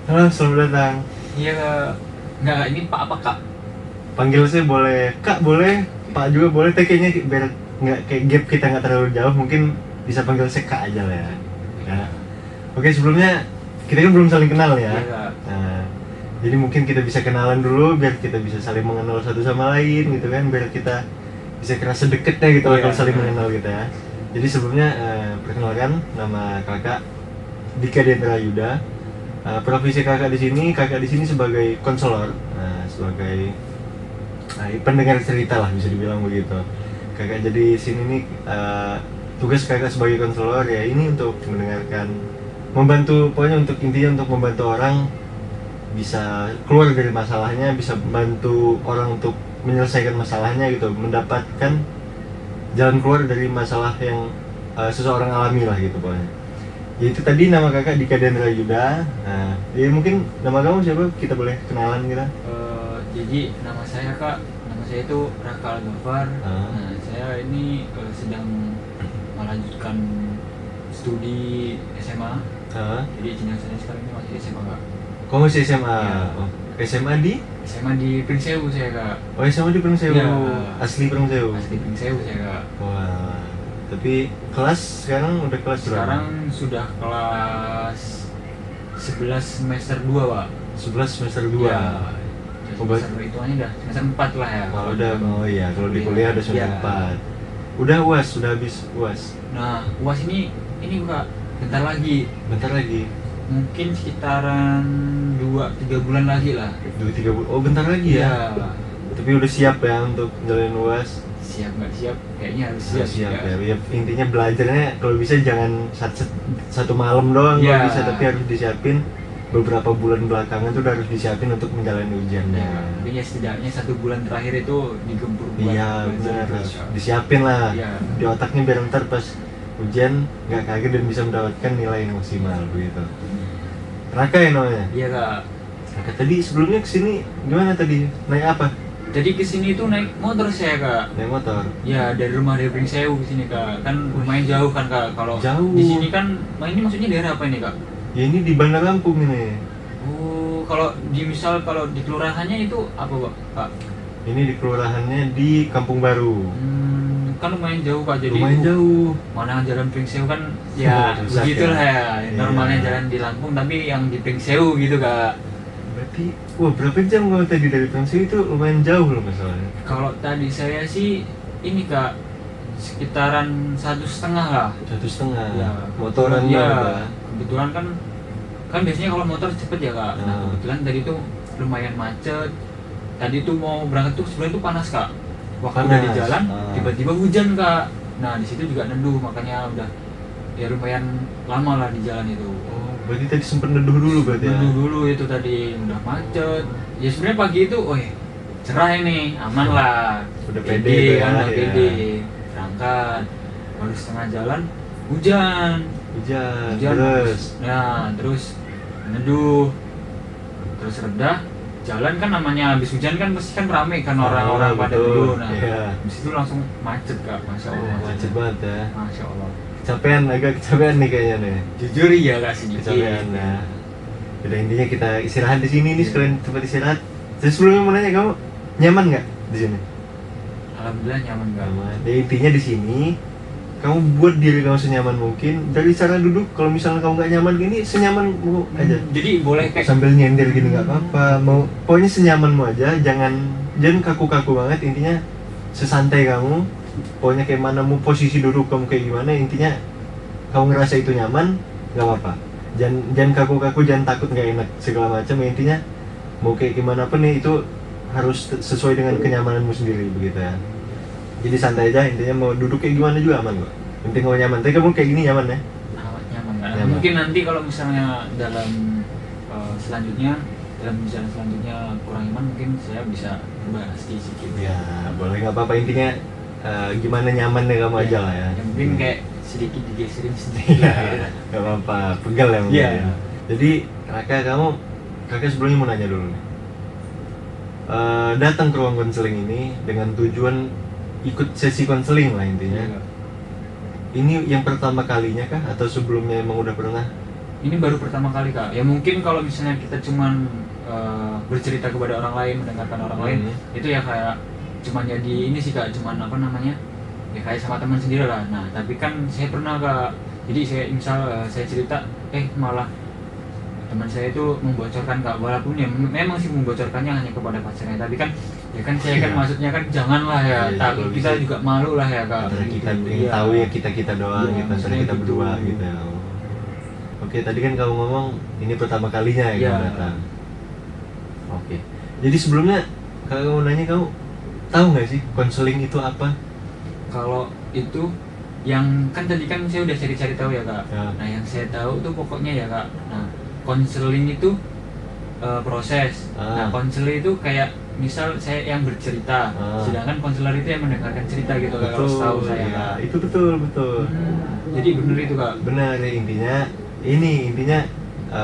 Halo, selamat datang. Iya kak. Nggak, ini Pak apa kak? Panggil saya boleh, Kak boleh, Pak juga boleh. Tapi kayaknya biar nggak kayak gap kita nggak terlalu jauh, mungkin bisa panggil saya Kak aja lah ya. Ya. Oke, sebelumnya kita kan belum saling kenal ya. Iya kak. Nah, jadi mungkin kita bisa kenalan dulu biar kita bisa saling mengenal satu sama lain gitu kan, biar kita bisa kerasa deketnya gitu lah Iya, kalau saling benar. mengenal gitu ya. Jadi sebelumnya perkenalkan, nama kakak Dika Dendra Yuda. Profesi kakak di sini sebagai konselor, sebagai pendengar cerita lah bisa dibilang begitu. Kakak jadi sini nih, tugas kakak sebagai konselor ya ini untuk mendengarkan, membantu, pokoknya untuk intinya untuk membantu orang bisa keluar dari masalahnya, bisa membantu orang untuk menyelesaikan masalahnya gitu, mendapatkan jalan keluar dari masalah yang seseorang alami lah gitu pokoknya. Ya itu tadi nama kakak Dika Dendra Yuda. Nah, ya mungkin nama kamu siapa? Kita boleh kenalan kita. Jadi nama saya kak, nama saya itu Raka Al-Ghaffar. Nah, saya ini sedang melanjutkan studi SMA. Jadi jenjang saya sekarang ini masih SMA kak. Kamu masih SMA? Iya. Oh, SMA di? SMA di Pringsewu saya kak. Oh, SMA di Pringsewu. Iya. Asli Pringsewu. Asli Pringsewu saya kak. Wah. Tapi kelas sekarang udah kelas berapa? Sekarang sudah kelas 11 semester 2 pak. 11 semester 2. Ya, Oh, semester hitungannya udah semester 4 lah ya. Oh, udah. Oh iya, kalau di kuliah udah semester Iya. 4. Udah UAS, sudah habis UAS. Nah, UAS ini kak bentar lagi. Bentar lagi. Mungkin sekitaran 2-3 bulan lagi lah. 2-3 bulan. Oh, bentar lagi ya. Iya. Tapi udah siap ya untuk jalanin UAS. Siap nggak siap? Kayaknya harus Siap siap ya. Ya, intinya belajarnya kalau bisa jangan satu malam doang Ya. kalau bisa, tapi harus disiapin beberapa bulan belakangan tuh udah harus disiapin untuk menjalani ujiannya. Ya, tapi ya setidaknya 1 bulan terakhir itu digempur buat Iya belajar benar, juga, harus Kak. disiapin lah Iya. di otaknya biar ntar pas ujian nggak kaget dan bisa mendapatkan nilai yang maksimal begitu. Raka ya namanya. Iya kak. Raka tadi sebelumnya kesini gimana tadi? Naik apa? Jadi kesini tuh naik motor saya kak. Naik motor. Ya dari rumah dari Pringsewu ke sini kak. Kan lumayan jauh kan kak. Kalau Jauh. di sini kan, ini maksudnya daerah apa ini kak? Ya ini di Bandar Lampung ini. Oh, kalau di kelurahannya itu apa kak? Ini di kelurahannya di Kampung Baru. Kan lumayan jauh kak. Jadi Lumayan jauh. mana jalan Pringsewu kan ya Susah begitulah ya. ya. Normalnya Iya. jalan di Lampung tapi yang di Pringsewu gitu kak. Berarti, wah berapa jam kalau tadi dari Pringsewu itu lumayan jauh loh masalahnya. Kalau tadi saya sih ini kak sekitaran 1,5 lah. 1,5. Ya, Motoran ya, ya. kebetulan kan biasanya kalau motor cepet ya kak. Nah kebetulan tadi tuh lumayan macet. Tadi tuh mau berangkat tuh sebenarnya tuh panas kak. Waktu udah di Panas. jalan tiba-tiba hujan kak. Nah di situ juga neduh, makanya udah ya lumayan lama lah di jalan itu. Oh, berarti tadi sempat neduh dulu berarti ya. Neduh dulu itu tadi udah macet. Ya sebenarnya pagi itu, cerah ini, aman lah. Udah pede kan, dah, udah ya. pede. Berangkat, baru setengah jalan hujan. Hujan. Hujan Terus. Nah terus neduh, terus reda. Jalan kan namanya habis hujan kan pasti kan rame kan orang-orang pada betul. neduh. Nah Iya. habis itu langsung macet kak, masya Allah. Macet banget ya. Masya Allah. Kecapean, agak kecapean nih kayaknya nih. Jujur iya kak sedikit. Kecapean ya. Udah intinya kita istirahat di sini nih, sekalian tempat istirahat. Jadi sebelumnya mau nanya, kamu nyaman nggak di sini? Alhamdulillah nyaman kak. Nyaman. Ya intinya di sini kamu buat diri kamu senyaman mungkin. Dari cara duduk, kalau misalnya kamu nggak nyaman gini, senyamanmu aja. Jadi boleh kayak Sambil nyender gini nggak apa-apa. Mau pokoknya senyamanmu aja, jangan kaku-kaku banget. Intinya sesantai kamu. Pokoknya kayak mana mau posisi duduk kamu kayak gimana, intinya kamu ngerasa itu nyaman, nggak apa-apa. Jangan kaku-kaku, jangan takut nggak enak segala macam. Intinya mau kayak gimana pun nih, itu harus sesuai dengan kenyamananmu sendiri begitu ya. Jadi santai aja, intinya mau duduk kayak gimana juga aman kok. Penting kamu nyaman. Tapi kamu kayak gini nyaman ya? nyaman kan? Nyaman. Mungkin nanti kalau misalnya dalam selanjutnya dalam bicara selanjutnya kurang nyaman, mungkin saya bisa bahas sedikit. Ya boleh, nggak apa-apa. Intinya gimana nyamannya kamu aja lah ya. Yang penting kayak sedikit digeserin sedikit. Iya, nggak apa-apa. Pegal ya mungkin. Iya. Ya. Jadi kakak sebelumnya mau nanya dulu nih. Datang ke ruang konseling ini dengan tujuan ikut sesi konseling lah intinya. Iya. Ini yang pertama kalinya kah atau sebelumnya emang udah pernah ini baru pertama kali kak. Ya mungkin kalau misalnya kita cuman bercerita kepada orang lain, mendengarkan orang lain, itu ya kayak cuman jadi ini sih kak, cuman apa namanya, ya kayak sama teman sendiri lah. Nah tapi kan saya pernah kak, jadi saya misal saya cerita, malah teman saya itu membocorkan kak, walaupun ya memang sih membocorkannya hanya kepada pacarnya, tapi kan ya kan saya kan maksudnya kan janganlah ya, takut kita juga malu lah ya kak. Kita ingin tahu ya kita doang, kita kita berdua gitu ya. Oke, tadi kan kamu ngomong ini pertama kalinya ya kamu datang. Oke, jadi sebelumnya kalau kamu nanya, kamu tahu nggak sih konseling itu apa? Kalau itu yang kan tadi kan saya udah cari-cari tahu ya kak. Nah yang saya tahu tuh pokoknya ya kak. Nah konseling itu proses. Nah konseling itu kayak misal saya yang bercerita, sedangkan konselor itu yang mendengarkan cerita gitu kak. Kalau setahu saya ya, kak. Itu betul. Jadi benar itu kak. Benar ya, intinya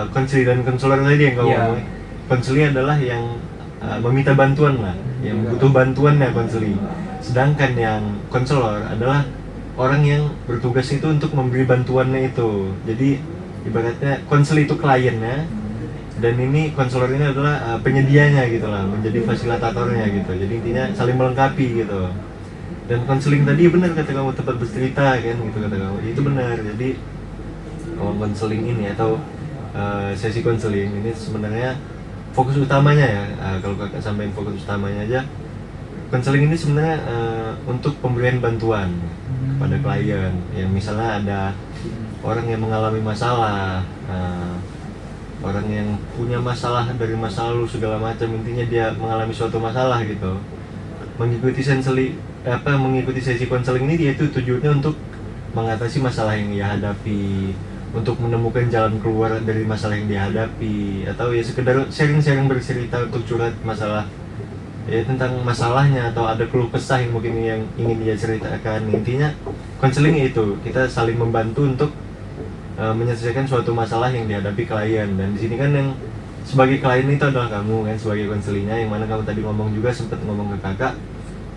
konseling dan konselor tadi yang kamu ngomong. Konseling adalah yang meminta bantuan lah, yang butuh bantuan ya konseling. Sedangkan yang konselor adalah orang yang bertugas itu untuk memberi bantuannya itu. Jadi ibaratnya konselor itu kliennya, dan ini konselor ini adalah penyedianya gitu lah, menjadi fasilitatornya gitu. Jadi intinya saling melengkapi gitu. Dan konseling tadi benar kata kamu, tempat bercerita kan gitu kata kamu. Itu benar. Jadi konseling ini atau sesi konseling ini sebenarnya fokus utamanya ya, kalau kakak sampaikan fokus utamanya aja, konseling ini sebenarnya untuk pemberian bantuan kepada klien yang misalnya ada orang yang mengalami masalah, orang yang punya masalah dari masa lalu segala macam, intinya dia mengalami suatu masalah gitu. Mengikuti sesi konseling ini, dia itu tujuannya untuk mengatasi masalah yang dia hadapi, untuk menemukan jalan keluar dari masalah yang dihadapi, atau ya sekedar sharing-sharing bercerita untuk curhat masalah ya tentang masalahnya, atau ada keluh kesah yang mungkin yang ingin dia ceritakan. Intinya konseling itu kita saling membantu untuk menyelesaikan suatu masalah yang dihadapi klien. Dan di sini kan yang sebagai klien itu adalah kamu kan, sebagai konselingnya, yang mana kamu tadi ngomong juga, sempat ngomong ke kakak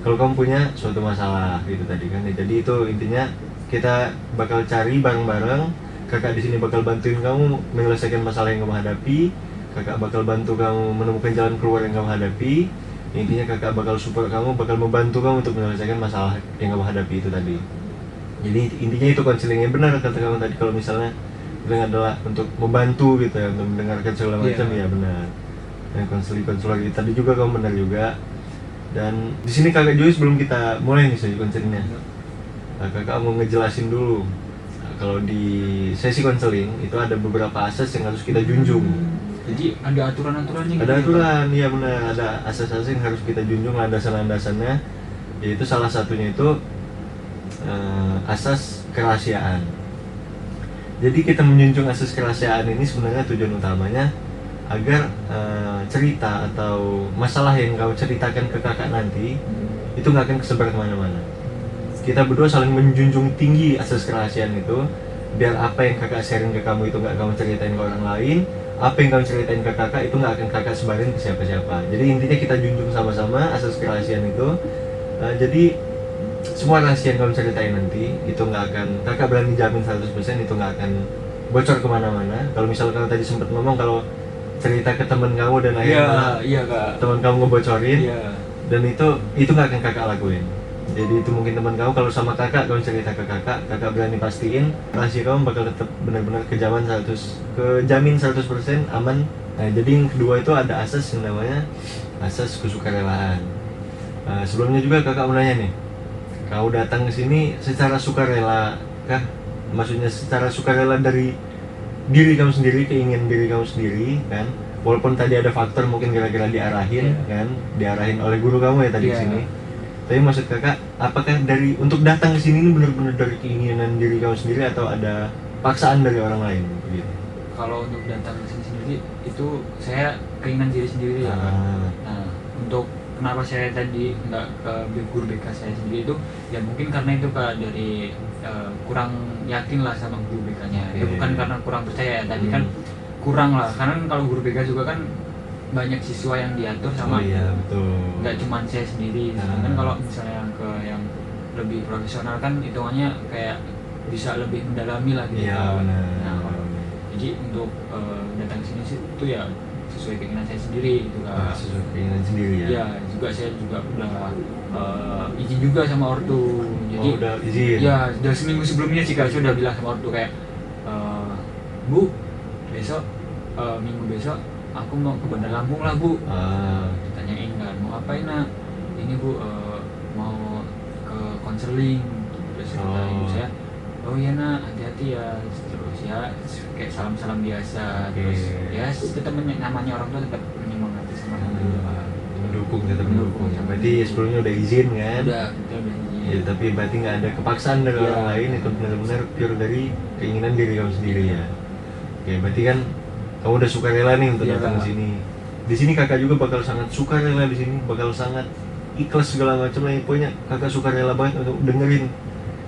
kalau kamu punya suatu masalah gitu tadi kan. Jadi itu intinya kita bakal cari bareng-bareng. Kakak di sini bakal bantuin kamu menyelesaikan masalah yang kamu hadapi. Kakak bakal bantu kamu menemukan jalan keluar yang kamu hadapi. Intinya kakak bakal support kamu, bakal membantu kamu untuk menyelesaikan masalah yang kamu hadapi itu tadi. Jadi intinya itu konselingnya, benar kata kamu tadi. Kalau misalnya bilang adalah untuk membantu gitu ya, untuk mendengarkan segala macam, ya benar. Dan konselor tadi juga kamu benar juga. Dan di sini kakak juga sebelum kita mulai nih sesi konselingnya, kakak mau ngejelasin dulu. Kalau di sesi konseling itu ada beberapa asas yang harus kita junjung. Jadi ada aturan-aturannya gitu. Ada aturan, iya benar. Ada asas-asas yang harus kita junjung, landasan-landasannya. Yaitu salah satunya itu asas kerahasiaan. Jadi kita menjunjung asas kerahasiaan ini sebenarnya tujuan utamanya agar cerita atau masalah yang kau ceritakan ke kakak nanti itu nggak akan kesebar kemana-mana. Kita berdua saling menjunjung tinggi asas kerahasiaan itu, biar apa yang kakak sharing ke kamu itu nggak kamu ceritain ke orang lain, apa yang kamu ceritain ke kakak itu nggak akan kakak sebarin ke siapa-siapa. Jadi intinya kita junjung sama-sama asas kerahasiaan itu. Jadi semua rahasia yang kamu ceritain nanti itu nggak akan, kakak berani jamin 100% itu nggak akan bocor kemana-mana. Kalau misalnya kamu tadi sempat ngomong kalau cerita ke teman kamu dan akhirnya teman kamu ngebocorin, dan itu nggak akan kakak lakuin. Jadi itu mungkin teman kamu, kalau sama kakak kamu cerita ke kakak berani pastiin rahasia kamu bakal tetap benar-benar kejamin 100% aman. Nah, jadi yang kedua itu ada asas yang namanya asas kesukarelaan. Sebelumnya juga kakak mau nanya nih, kau datang ke sini secara sukarela kah? Maksudnya secara sukarela dari diri kamu sendiri, keinginan diri kamu sendiri kan? Walaupun tadi ada faktor mungkin kira-kira diarahin kan, diarahin oleh guru kamu ya tadi ke sini. Tapi maksud kakak, apakah untuk datang ke sini ini benar-benar dari keinginan diri kamu sendiri atau ada paksaan dari orang lain gitu? Kalau untuk datang ke sini sendiri itu saya keinginan diri sendiri ya kan. Nah, untuk kenapa saya tadi nggak ke guru BK saya sendiri itu ya mungkin karena itu Kak, dari kurang yakin lah sama guru BK-nya. Ya bukan karena kurang percaya ya, tadi kan kurang lah, karena kalau guru BK juga kan banyak siswa yang diatur sama, betul. Nggak cuma saya sendiri. Kan kalau misalnya yang lebih profesional kan hitungannya kayak bisa lebih mendalami lah gitu. Iya benar. Nah, Jadi untuk datang ke sini sih itu ya sesuai keinginan saya sendiri gitu Kak. Sesuai keinginan sendiri ya. Iya, juga saya juga udah izin juga sama ortu. Jadi udah izin. Ya, udah seminggu sebelumnya sih Kak, saya udah bilang sama ortu kayak Bu, besok minggu besok aku mau ke Bandar Lampung lah Bu. Ditanyain kan, mau ngapain nak? Ini Bu, mau ke konseling. Terus kata ibu saya, oh iya nak, hati-hati ya. Terus ya kayak salam-salam biasa. Terus ya tetap namanya orang tua tetap menyemangati sama tetap mendukung. Berarti sebelumnya udah izin kan? Udah, kita udah izin. Ya, tapi berarti nggak ada kepaksaan dari orang lain, itu benar-benar pure dari keinginan diri kamu sendiri ya. Oke, berarti kan kamu udah suka rela nih untuk datang ke sini. Di sini kakak juga bakal sangat suka rela di sini, bakal sangat ikhlas segala macam lah. Pokoknya kakak suka rela banget untuk dengerin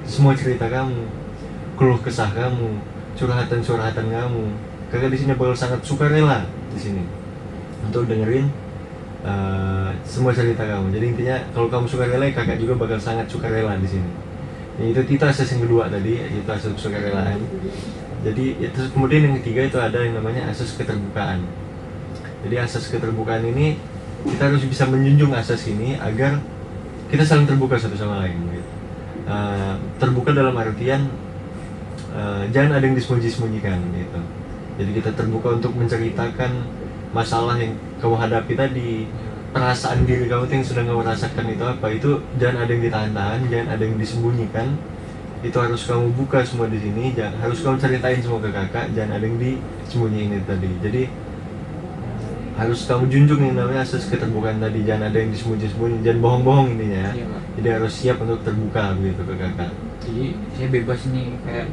semua cerita kamu, keluh kesah kamu, curhatan kamu. Kakak di sini bakal sangat suka rela di sini untuk dengerin semua cerita kamu. Jadi intinya kalau kamu suka rela, kakak juga bakal sangat suka rela di sini. Ya, itu asas yang kedua tadi, itu asas sukarelaan. Jadi itu kemudian yang ketiga itu ada yang namanya asas keterbukaan. Jadi asas keterbukaan ini kita harus bisa menjunjung asas ini agar kita saling terbuka satu sama lain. Gitu. Terbuka dalam artian jangan ada yang disembunyi-sembunyikan gitu. Jadi kita terbuka untuk menceritakan masalah yang kamu hadapi tadi, perasaan diri kamu yang sedang kamu rasakan itu apa, itu jangan ada yang ditahan-tahan, jangan ada yang disembunyikan. Itu harus kamu buka semua di sini, harus kamu ceritain semua ke kakak, jangan ada yang disembunyiin itu tadi. Jadi harus kamu junjung yang namanya asas keterbukaan tadi, jangan ada yang disembunyi-sembunyi, jangan bohong-bohong intinya. Jadi harus siap untuk terbuka begitu ke kakak. Jadi saya bebas nih, kayak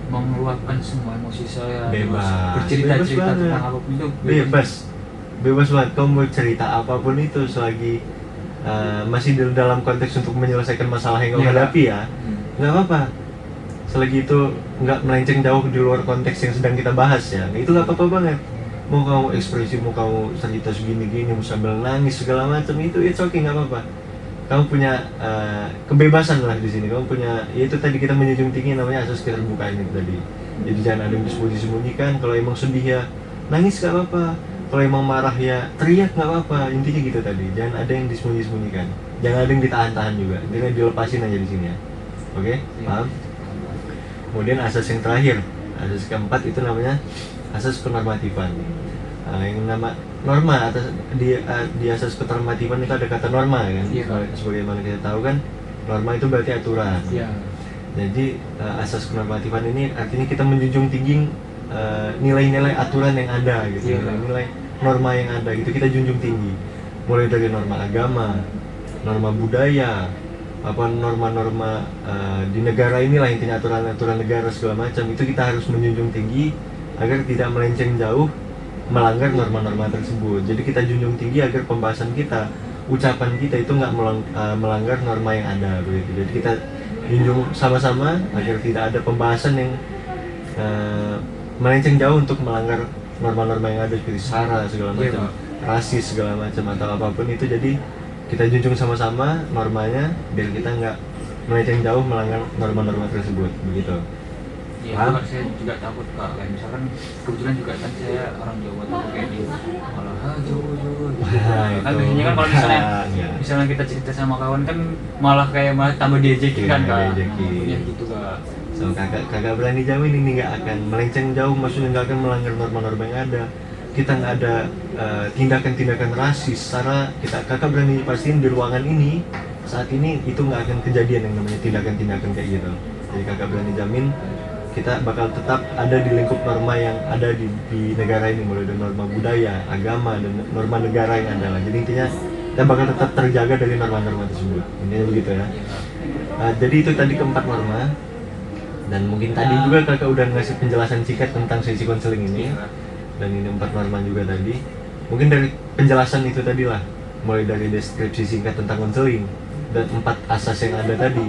mau meluapkan semua emosi saya, bebas bercerita-cerita tentang apapun itu bebas banget. Kamu mau cerita apapun itu selagi masih dalam konteks untuk menyelesaikan masalah yang kamu hadapi ya, nggak apa-apa. Selagi itu nggak melenceng jauh di luar konteks yang sedang kita bahas ya, itu nggak apa-apa banget. Mau kamu ekspresi, mau kamu cerita segini-gini, mau sambil nangis segala macam, itu it's okay, nggak apa-apa. Kamu punya kebebasan lah di sini. Kamu punya, ya itu tadi kita menjunjung tinggi namanya asas keterbukaan itu tadi. Jadi jangan ada yang disembunyi-sembunyikan. Kalau emang sedih ya nangis nggak apa-apa. Kalau emang marah ya teriak nggak apa-apa. Intinya gitu tadi. Jangan ada yang disembunyi-sembunyikan. Jangan ada yang ditahan-tahan juga. Intinya dilepasin aja di sini ya. Oke, paham? Kemudian asas yang terakhir, asas keempat itu namanya asas penormatifan. Yang nama norma atas di asas kenormatifan itu ada kata norma kan. Sebagaimana kita tahu kan, norma itu berarti aturan. Jadi asas kenormatifan ini artinya kita menjunjung tinggi nilai-nilai aturan yang ada gitu, nilai-nilai norma yang ada gitu kita junjung tinggi. Mulai dari norma agama, norma budaya, apa norma-norma di negara inilah, intinya aturan-aturan negara segala macam itu kita harus menjunjung tinggi agar tidak melenceng jauh melanggar norma-norma tersebut. Jadi kita junjung tinggi agar pembahasan kita, ucapan kita itu nggak melanggar norma yang ada begitu. Jadi kita junjung sama-sama agar tidak ada pembahasan yang melenceng jauh untuk melanggar norma-norma yang ada seperti sara segala macam, rasis segala macam atau apapun itu. Jadi kita junjung sama-sama normanya biar kita nggak melenceng jauh melanggar norma-norma tersebut begitu. Iya, saya juga takut Kak, kayak misalkan kebetulan juga kan saya orang Jawa tuh kayak di malah Jawa kan biasanya kan kalau misalnya kita cerita sama kawan kan malah kayak malah tambah diajekin kan Kak. Gitu Kak. So kakak berani jamin ini nggak akan melenceng jauh, maksudnya nggak akan melanggar norma-norma yang ada. Kita nggak ada tindakan-tindakan rasis, secara kakak berani pastiin di ruangan ini saat ini itu nggak akan kejadian yang namanya tindakan-tindakan kayak gitu. Jadi kakak berani jamin kita bakal tetap ada di lingkup norma yang ada di negara ini, mulai dari norma budaya, agama, dan norma negara yang ada lah. Jadi intinya kita bakal tetap terjaga dari norma-norma tersebut. Intinya begitu ya. Jadi itu tadi keempat norma. Dan mungkin tadi juga kakak udah ngasih penjelasan singkat tentang sesi konseling ini. Dan ini 4 norma juga tadi. Mungkin dari penjelasan itu tadi lah, mulai dari deskripsi singkat tentang konseling dan 4 asas yang ada tadi,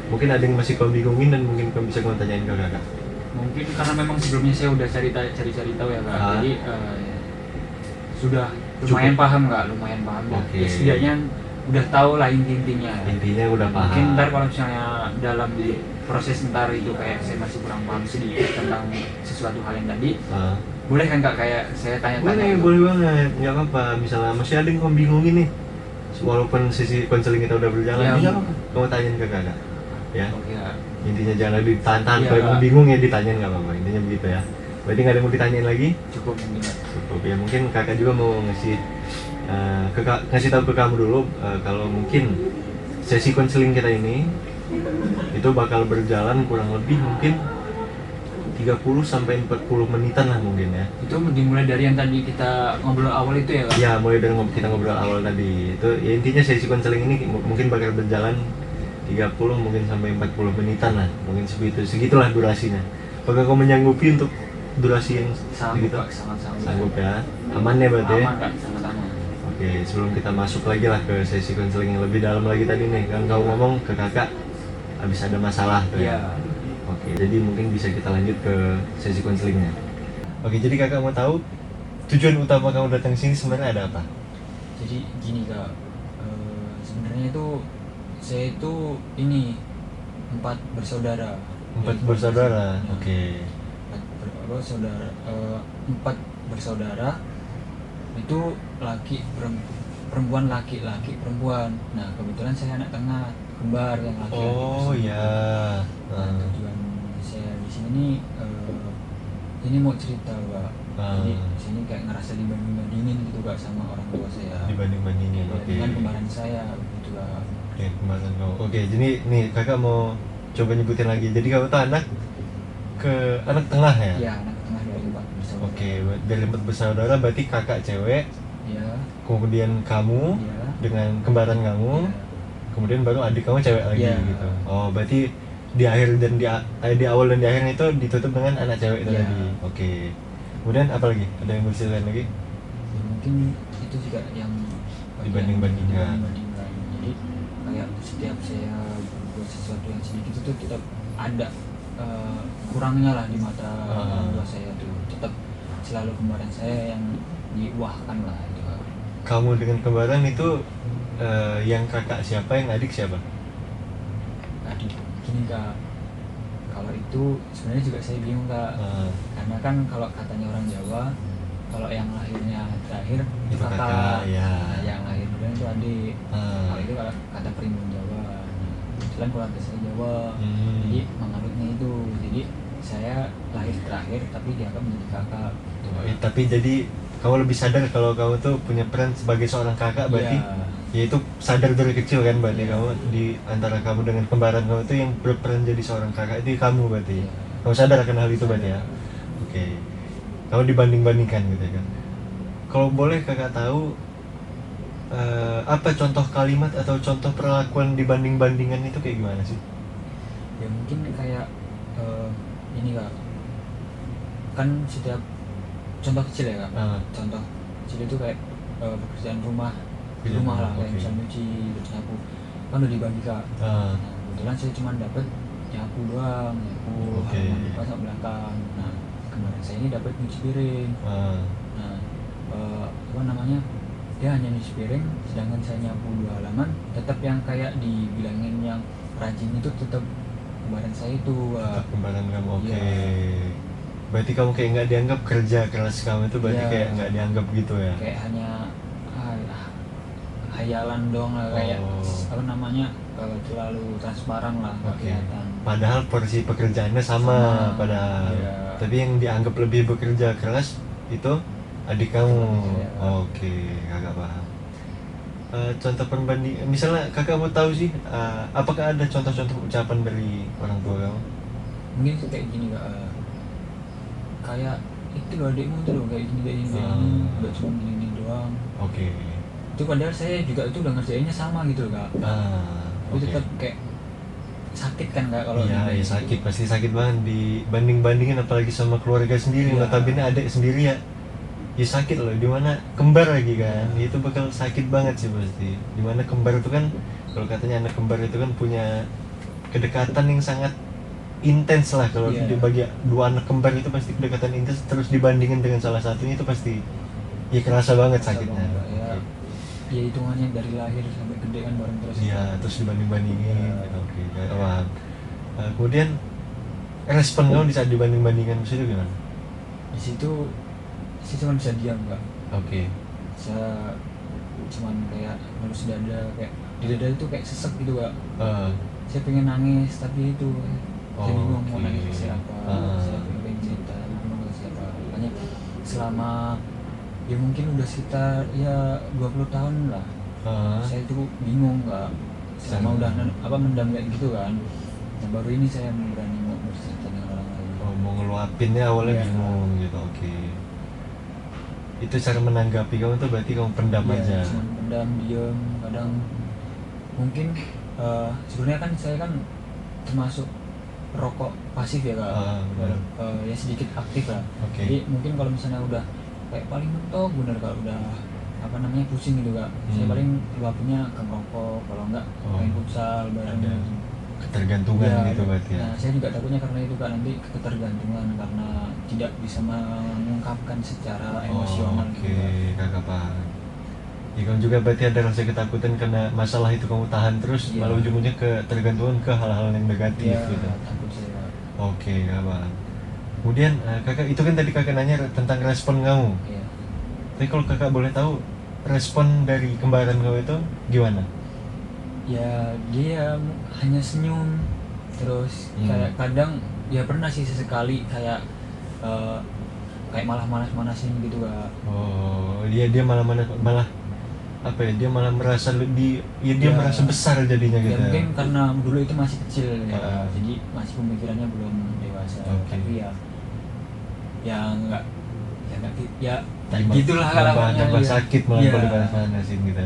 mungkin ada yang masih kamu bingungin dan mungkin kamu bisa kamu tanyain ke kakak. Mungkin karena memang sebelumnya saya udah cari tahu ya Kak. Jadi sudah lumayan paham Kak, lumayan paham. Ya, setidaknya udah tahu lah intinya. Intinya udah paham. Mungkin ntar kalau misalnya dalam proses ntar itu kayak saya masih kurang paham sedikit tentang sesuatu hal yang tadi, boleh kan Kak kayak saya tanya-tanya? Boleh banget, nggak apa-apa. Misalnya masih ada yang kamu bingungin nih, walaupun sisi konseling kita udah berjalan, Ya, kamu tanyain ke kakak, ya. Oke ya. Intinya jangan ditahan-tahan, Iya, kalau kamu Kak. bingung ya ditanyain nggak apa-apa. Intinya begitu ya. Berarti nggak ada yang mau ditanyain lagi? Cukup mungkin Kak. Cukup ya. Mungkin kakak juga mau ngasih tahu ke kamu dulu kalau mungkin sesi konseling kita ini itu bakal berjalan kurang lebih mungkin 30 sampai 40 menitan lah mungkin ya. Itu dimulai dari yang tadi kita ngobrol awal itu ya Kak? Ya, mulai dari kita ngobrol awal tadi. Itu ya intinya sesi konseling ini mungkin bakal berjalan 30 mungkin sampai 40 menitan lah. Mungkin segitulah durasinya. Apakah kau menyanggupi untuk durasi yang Sanggup segitu? Kak, sangat-sangat. Sanggup ya. Aman ya berarti ya? Aman Kak, sangat aman. Oke, sebelum kita masuk lagi lah ke sesi konseling yang lebih dalam lagi tadi nih, kan kau ngomong ke kakak habis ada masalah tuh ya. Iya. Oke, jadi mungkin bisa kita lanjut ke sesi konselingnya. Oke, jadi kakak mau tahu tujuan utama kamu datang sini sebenarnya ada apa? Jadi gini Kak, sebenarnya itu saya itu ini 4 bersaudara. Empat Jadi, bersaudara. ya, Oke. 4 bersaudara itu perempuan laki perempuan. Nah kebetulan saya anak tengah, kembar yang laki. Oh ya. Nah, tujuan saya di sini nih ini mau cerita Kak. Jadi di sini kayak ngerasa dibanding-bandingin gitu Kak sama orang tua saya. Dibanding-bandingin. Oke. Dengan kembaran saya gitu Kak. Oke, kembaran kamu. Oke, jadi nih kakak mau coba nyebutin lagi. Jadi kamu tuh anak tengah ya? Iya, anak tengah dari 4 bersaudara. Oke, dari 4 bersaudara berarti kakak cewek. Iya. Kemudian kamu Iya. dengan kembaran kamu. Iya. Kemudian baru adik kamu cewek lagi Iya. gitu. Oh, berarti di akhir dan di awal dan di akhir itu ditutup dengan anak cewek itu Iya. tadi. Oke. Kemudian apa lagi? Ada yang bisa lain lagi? Ya, mungkin itu juga yang Dibanding-bandingkan. Jadi kayak setiap saya berbuat sesuatu yang sedikit itu tetap ada kurangnya lah di mata orang tua saya tuh. Tetap selalu kembaran saya yang diwahkan lah itu. Kamu dengan kembaran itu yang kakak siapa, yang adik siapa? Adik gini Kak, kalau itu sebenarnya juga saya bingung Kak. Karena kan kalau katanya orang Jawa, kalau yang lahirnya terakhir itu kakak, ya. Nah, yang lahir duluan itu adik. Kalau itu kata primbon Jawa. Nah, kebetulan keluarga saya Jawa, jadi menganutnya itu. Jadi saya lahir terakhir tapi dianggap menjadi kakak. Tapi jadi kamu lebih sadar kalau kamu tuh punya peran sebagai seorang kakak berarti? Ya itu sadar dari kecil kan berarti kamu di antara kamu dengan kembaran kamu itu yang berperan jadi seorang kakak itu kamu berarti. Kamu sadar akan hal itu berarti ya? Oke. Kamu dibanding-bandingkan gitu kan. Kalau boleh kakak tahu apa contoh kalimat atau contoh perlakuan dibanding-bandingan itu kayak gimana sih? Ya mungkin kayak ini Kak. Kan setiap contoh kecil ya Kak. Contoh kecil itu kayak pekerjaan rumah lah, kayak misalnya nyuci, terus nyapu, kan udah dibagi Kak. Nah, kebetulan saya cuma dapat nyapu doang, halaman depan sama belakang. Nah, kemarin saya ini dapat nyuci piring. Nah, apa namanya? Dia hanya nyuci piring, sedangkan saya nyapu 2 halaman, tetap yang kayak dibilangin yang rajin itu tetap kembaran saya itu. Kembaran kamu, oke. Iya. Berarti kamu kayak nggak dianggap kerja keras kamu itu berarti kayak nggak dianggap gitu ya? Kayak hanya hayalan dong lah, kayak apa namanya terlalu transparan lah, kelihatan. Padahal porsi pekerjaannya sama padahal. Iya. Tapi yang dianggap lebih bekerja keras itu adik kamu. Iya. Oke, kakak paham. Contoh perbanding, misalnya kakak mau tahu sih, apakah ada contoh-contoh ucapan dari orang tua kamu? Mungkin kayak gini Kak, kayak itu loh adikmu tuh loh kayak gini, nggak cuma gini doang. Oke. Itu padahal saya juga itu udah ngerjainnya sama gitu loh Kak. Itu tetap kayak sakit kan Kak kalau iya sakit, pasti sakit banget dibanding-bandingin apalagi sama keluarga sendiri. Notabene adik sendiri ya sakit loh, dimana kembar lagi kan, itu bakal sakit banget sih pasti. Dimana kembar itu kan, kalau katanya anak kembar itu kan punya kedekatan yang sangat intens lah. Kalau dibagi 2 anak kembar itu pasti kedekatan intens, terus dibandingin dengan salah satunya itu pasti ya kerasa banget sakitnya. Ya hitungannya dari lahir sampai gede kan bareng terus. Iya, terus dibanding-bandingin. Oke, paham. Kemudian respon kamu di saat dibanding-bandingkan itu gimana? Di situ saya cuma bisa diam Kak. Oke. Saya cuman kayak harus dada, kayak di dada itu kayak sesek gitu Kak. Saya pengen nangis tapi itu saya bingung mau nangis ke siapa. Saya pengen cerita tapi bingung ke siapa. Makanya selama ya mungkin udah sekitar ya 20 tahun lah. Saya itu bingung Kak. Selama udah mendam kayak gitu kan. Nah, baru ini saya berani mau bercerita dengan orang lain. Mau ngeluapinnya awalnya bingung gitu. Oke. Itu cara menanggapi kamu tuh berarti kamu pendam aja. Cuma pendam, diem, kadang mungkin sebenarnya kan saya kan termasuk rokok pasif ya Kak. Ya sedikit aktif lah. Jadi mungkin kalau misalnya udah kayak paling mentok bener kalau udah pusing gitu Kak. Saya paling luapinnya ke rokok, kalau enggak main futsal bareng. Ketergantungan gitu berarti ya. Nah, saya juga takutnya karena itu Kak, nanti ketergantungan karena tidak bisa mengungkapkan secara emosional. Oke, Kakak paham. Ya kamu juga berarti ada rasa ketakutan karena masalah itu kamu tahan terus, malah ujung-ujungnya ketergantungan ke hal-hal yang negatif gitu. Takut saya. Oke, Kakak paham. Kemudian kakak itu kan tadi kakak nanya tentang respon kamu. Tapi kalau kakak boleh tahu respon dari kembaran kamu itu gimana? Ya dia hanya senyum terus kayak kadang ya pernah sih sesekali kayak kayak malah manas-manasin gitu Kak. Dia malah apa ya, dia malah merasa lebih dia merasa besar jadinya gitu. Ya mungkin karena dulu itu masih kecil ya, jadi masih pemikirannya belum dewasa. Tapi gitulah tambah sakit malah kalau dipanas-panasin gitu.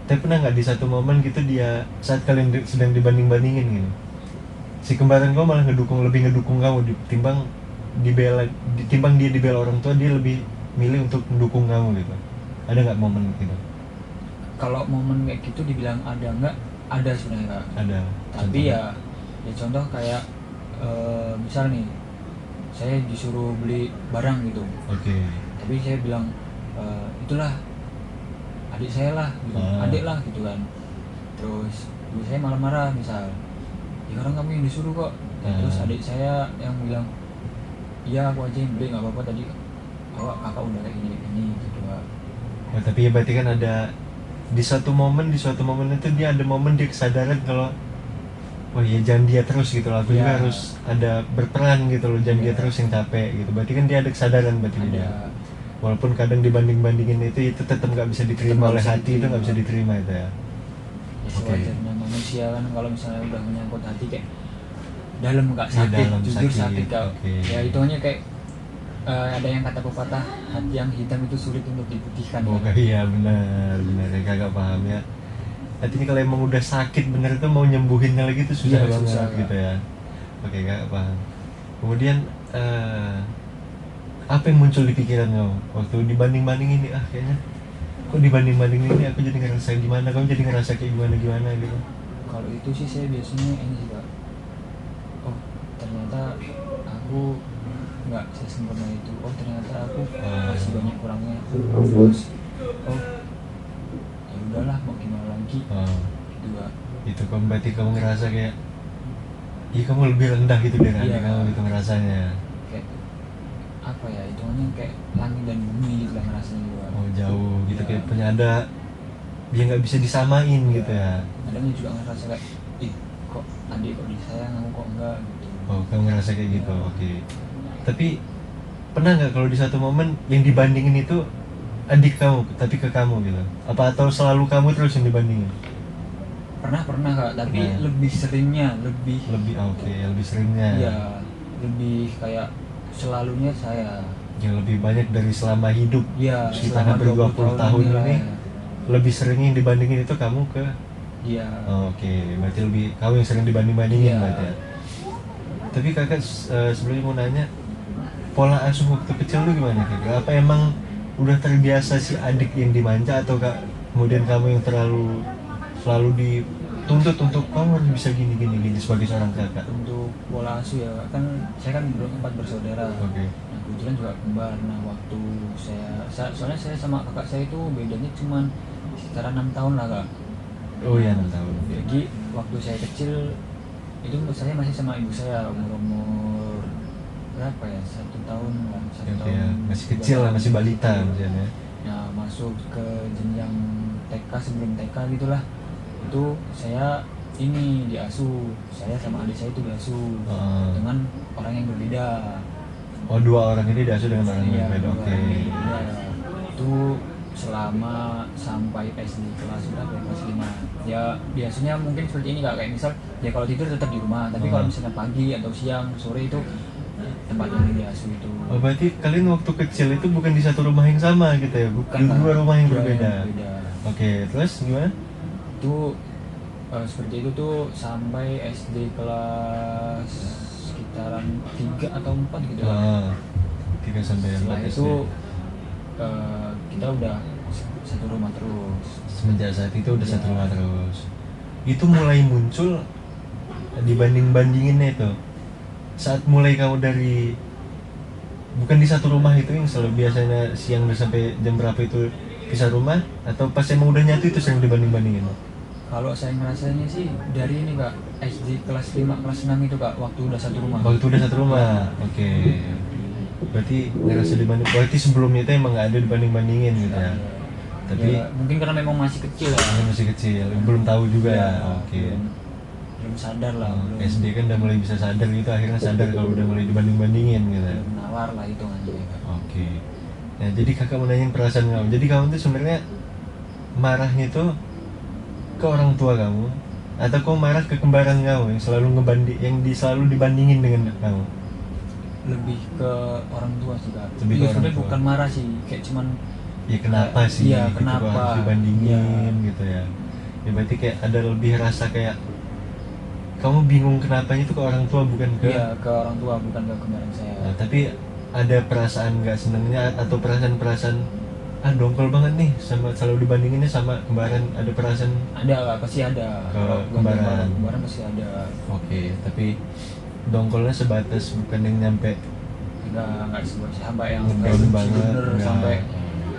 Tapi pernah nggak di satu momen gitu dia saat kalian sedang dibanding-bandingin gitu, si kembaran kamu malah lebih ngedukung kamu ditimbang dia dibela orang tua, dia lebih milih untuk mendukung kamu gitu? Ada nggak momen gitu? Kalau momen kayak gitu dibilang ada nggak? Ada sebenarnya Kak. Ada. Tapi ya contoh kayak misal nih saya disuruh beli barang gitu. Tapi saya bilang itulah adik saya lah gitu, adik lah gitu kan. Terus ibu saya malah marah misal, ya orang kamu yang disuruh kok. Terus adik saya yang bilang, iya aku aja yang beli, nggak apa-apa tadi kakak udah kayak gini gitu Kak. Tapi ya berarti kan ada di suatu momen itu dia ada momen dia kesadaran kalau ya jangan dia terus gitu loh, aku juga harus ada berperan gitu loh, jangan dia terus yang capek gitu. Berarti kan dia ada kesadaran berarti dia. Walaupun kadang dibanding-bandingin itu tetap nggak bisa diterima oleh hati, itu nggak bisa diterima itu ya. Sewajarnya manusia kan kalau misalnya udah menyangkut hati kayak dalam nggak sakit, jujur sakit Kak. Ya itu hanya kayak ada yang kata pepatah, hati yang hitam itu sulit untuk diputihkan. Iya benar ya, Kakak paham ya. Artinya kalau emang udah sakit bener tuh mau nyembuhinnya lagi tuh susah banget gitu ya. Kakak paham. Kemudian apa yang muncul di pikiran kamu waktu dibanding-banding ini? Kayaknya kok dibanding-banding ini aku jadi ngerasa gimana, kamu jadi ngerasa kayak gimana gitu? Kalau itu sih saya biasanya ini sih Kak, ternyata aku nggak sesempurna itu, ternyata aku masih banyak kurangnya. Terus ya udahlah mau gimana lagi gitu Kak. Itu kan berarti kamu ngerasa kayak kamu lebih rendah gitu dari adik kamu gitu ngerasanya. Kayak apa ya, itu hanya kayak langit dan bumi gitu lah ngerasanya juga. Jauh gitu kayak punya ada dia nggak bisa disamain gitu ya. Kadang juga ngerasa kayak kok adik kok disayang, aku kok enggak gitu. Kamu ngerasa kayak gitu. Tapi pernah nggak kalau di satu momen yang dibandingin itu adik kamu tapi ke kamu gitu? Atau selalu kamu terus yang dibandingin? Pernah Kak, tapi lebih seringnya lebih seringnya. Iya, lebih kayak selalunya saya. Yang lebih banyak dari selama hidup. Sekitar hampir 20 tahun ini. Lebih sering yang dibandingin itu kamu ke dia. Berarti lebih kamu yang sering dibanding-bandingin berarti ya. Tapi kakak sebelumnya mau nanya, pola asuh waktu kecil lu gimana kakak? Apa emang udah terbiasa si adik yang dimanja, atau kemudian kamu yang selalu dituntut untuk kamu harus bisa gini sebagai seorang kakak? Untuk pola asuh ya kan, saya kan 4 bersaudara. Nah kebetulan juga kembar. Nah waktu soalnya saya sama kakak saya itu bedanya cuma sekitar 6 tahun lah Kak. 6 tahun. Jadi waktu saya kecil itu saya masih sama ibu saya umur berapa ya, 1 tahun lah, 1 tahun ya, masih kecil lah, masih balita misalnya. Nah, masuk ke jenjang TK, sebelum TK gitulah, itu saya ini diasuh, saya sama adik saya itu diasuh dengan orang yang berbeda. Oh, 2 orang ini diasuh dengan orang yang berbeda. Oke. Itu selama sampai SD kelas berapa ya, kelas 5 ya. Biasanya mungkin seperti ini Kak, kayak misal ya kalau tidur tetap di rumah, tapi kalau misalnya pagi atau siang sore itu tempat yang diasuh itu. Oh, berarti kalian waktu kecil itu bukan di satu rumah yang sama gitu ya, bukan di 2 rumah yang berbeda. Oke, terus gimana? Itu seperti itu tuh sampai SD kelas sekitaran 3 atau 4 gitu. 3 sampai 4 setelah SD. itu kita udah satu rumah terus. Semenjak saat itu udah satu rumah terus. Itu mulai muncul dibanding-bandinginnya itu saat mulai kamu dari bukan di satu rumah itu yang selalu biasanya siang udah sampai jam berapa itu pisah rumah, atau pas emang udah nyatu itu sering dibanding-bandingin? Kalau saya ngerasanya sih dari ini Kak, SD kelas 5, kelas 6 itu Kak, waktu udah satu rumah. Waktu udah satu rumah, oke. Berarti ngerasa dibanding, berarti sebelumnya itu emang gak ada dibanding-bandingin gitu ya? Tapi ya, mungkin karena memang masih kecil ya. Masih kecil, belum tahu juga ya. Oke. Belum sadar lah. SD kan udah mulai bisa sadar gitu, akhirnya sadar kalau udah mulai dibanding-bandingin gitu. Belum nalar lah itu aja. Oke. Nah, jadi kakak mau nanyain perasaan kamu. Jadi kamu tuh sebenarnya marahnya tuh ke orang tua kamu, atau kamu marah ke kembaran kamu yang selalu selalu dibandingin dengan kamu? Lebih ke orang tua sih Kak. Lebih ke orang sebenarnya tua. bukan marah sih, kayak cuman Ya kenapa sih? Iya, gitu, kenapa? kok harus dibandingin gitu ya? Ya berarti kayak ada lebih rasa kayak kamu bingung kenapanya itu ke orang tua, bukan ke? Iya, ke orang tua, bukan ke kembaran saya. Nah, tapi ada perasaan nggak senengnya atau perasaan dongkol banget nih sama selalu dibandinginnya sama kembaran, ada perasaan? Ada Kak, pasti ada. Ke kembaran pasti ada. Oke, tapi dongkolnya sebatas bukan yang nyampe Enggak sampai yang ngedown benci banget, bener, enggak. sampai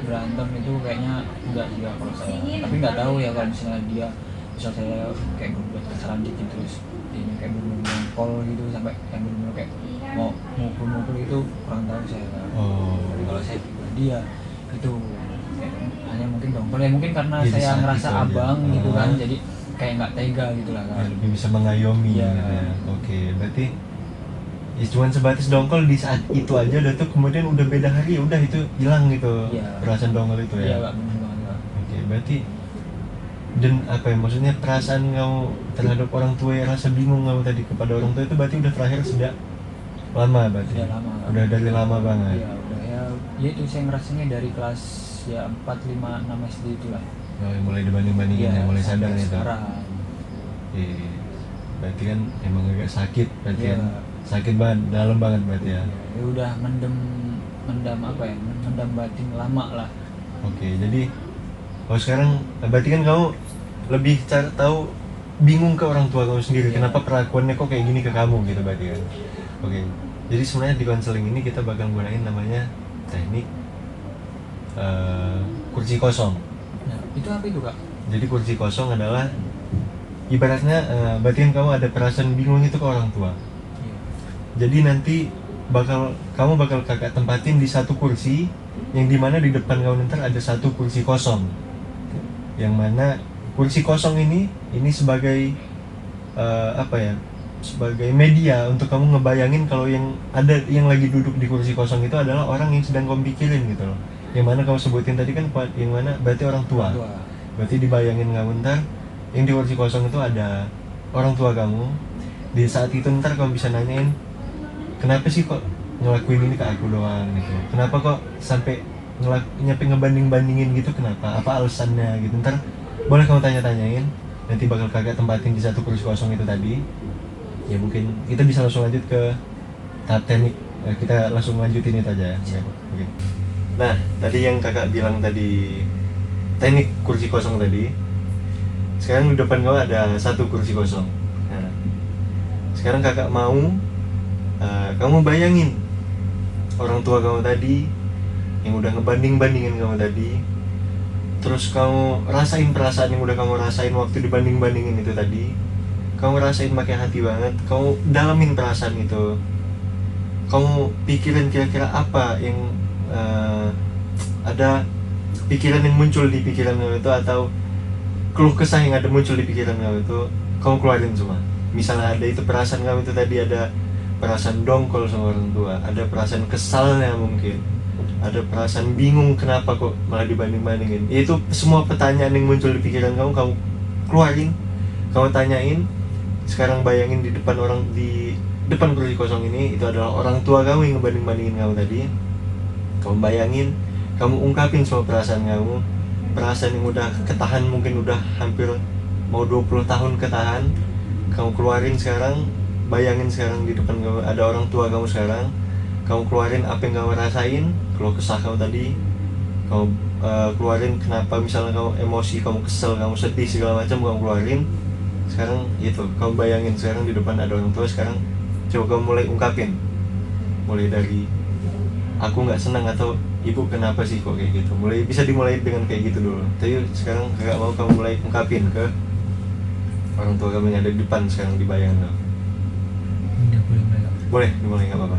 berantem itu kayaknya enggak juga kalau saya. Tapi nggak tahu ya kalau misalnya dia misal saya kayak berbuat kesalahan dikit terus dia kayak bener-bener ngongkol gitu sampai yang bener-bener kayak mau mukul itu kurang tahu saya Kak. Tapi kalau saya pribadi ya itu hanya mungkin dongkol ya, mungkin karena Ya, saya ngerasa gitu aja. abang gitu kan, jadi kayak nggak tega gitu lah Ya, Kak. lebih bisa mengayomi Iya. gitu ya. Oke, berarti ya cuman sebatas dongkol di saat itu aja, udah tuh kemudian udah beda hari udah itu hilang gitu. Iya. Perasaan dongkol itu Iya ya. Kak, bener banget Kak. Oke, berarti dan apa ya maksudnya perasaan kamu terhadap orang tua, ya rasa bingung kamu tadi kepada orang tua itu berarti udah terakhir sejak lama berarti? Udah lama Kak. Udah dari lama banget? Iya udah ya itu saya ngerasanya dari kelas ya 4, 5, 6 SD itulah. Oh, mulai dibanding-bandingin ya, mulai sadar sampai itu. sekarang. Iya. Berarti kan emang agak sakit berarti Iya. kan? Sakit banget, dalam banget berarti ya? Ya udah mendam apa ya, mendam batin lama lah. Oke, jadi sekarang berarti kan kamu lebih tahu bingung ke orang tua kamu sendiri, Iya. kenapa perlakuannya kok kayak gini ke kamu gitu berarti kan? Oke, jadi sebenarnya di konseling ini kita bakal gunain namanya teknik kursi kosong. Nah, itu apa itu Kak? Jadi kursi kosong adalah ibaratnya berarti kan kamu ada perasaan bingung itu ke orang tua. Iya. Jadi nanti kamu bakal kakak tempatin di satu kursi, yang dimana di depan kamu ntar ada satu kursi kosong, yang mana kursi kosong ini sebagai apa ya, sebagai media untuk kamu ngebayangin kalau yang lagi duduk di kursi kosong itu adalah orang yang sedang kamu pikirin gitu loh, yang mana kamu sebutin tadi kan, yang mana berarti orang tua. Berarti dibayangin kamu ntar yang di kursi kosong itu ada orang tua kamu. Di saat itu ntar kamu bisa nanyain, kenapa sih kok ngelakuin ini ke aku doang gitu, kenapa kok sampai nyampe ngebanding-bandingin gitu, kenapa, apa alasannya gitu. Ntar boleh kamu tanya-tanyain, nanti bakal kakak tempatin di satu kursi kosong itu tadi. Ya mungkin kita bisa langsung lanjut ke tahap teknik. Kita langsung lanjutin itu aja ya. Oke. Nah, tadi yang kakak bilang tadi teknik kursi kosong tadi, sekarang di depan kamu ada satu kursi kosong. Nah, sekarang kakak mau kamu bayangin orang tua kamu tadi yang udah ngebanding-bandingin kamu tadi, terus kamu rasain perasaan yang udah kamu rasain waktu dibanding-bandingin itu tadi. kamu rasain pakai hati banget, kamu dalamin perasaan itu, kamu pikirin kira-kira apa yang ada pikiran yang muncul di pikiran kamu itu, atau keluh kesah yang ada muncul di pikiran kamu itu, kamu keluarin semua. Misalnya ada itu perasaan kamu itu tadi, ada perasaan dongkol sama orang tua, ada perasaan kesalnya mungkin, ada perasaan bingung kenapa kok malah dibanding-bandingin. Itu semua pertanyaan yang muncul di pikiran kamu keluarin, kamu tanyain. Sekarang bayangin di depan kursi kosong ini, itu adalah orang tua kamu yang ngebanding-bandingin kamu tadi. Kamu bayangin, kamu ungkapin semua perasaan kamu, perasaan yang udah ketahan, mungkin udah hampir mau 20 tahun ketahan, kamu keluarin sekarang. Bayangin sekarang di depan kamu ada orang tua kamu sekarang, kamu keluarin apa yang kamu rasain, keluh kesah kamu tadi, kamu keluarin kenapa misalnya kamu emosi, kamu kesel, kamu sedih, segala macam kamu keluarin. Sekarang itu, kamu bayangin sekarang di depan ada orang tua sekarang, coba kamu mulai ungkapin, mulai dari aku nggak senang atau ibu kenapa sih kok kayak gitu, bisa dimulai dengan kayak gitu dulu. Tapi sekarang kakak mau kamu mulai ungkapin ke orang tua kamu yang ada di depan sekarang, dibayangin kamu. Boleh dimulai, nggak apa-apa.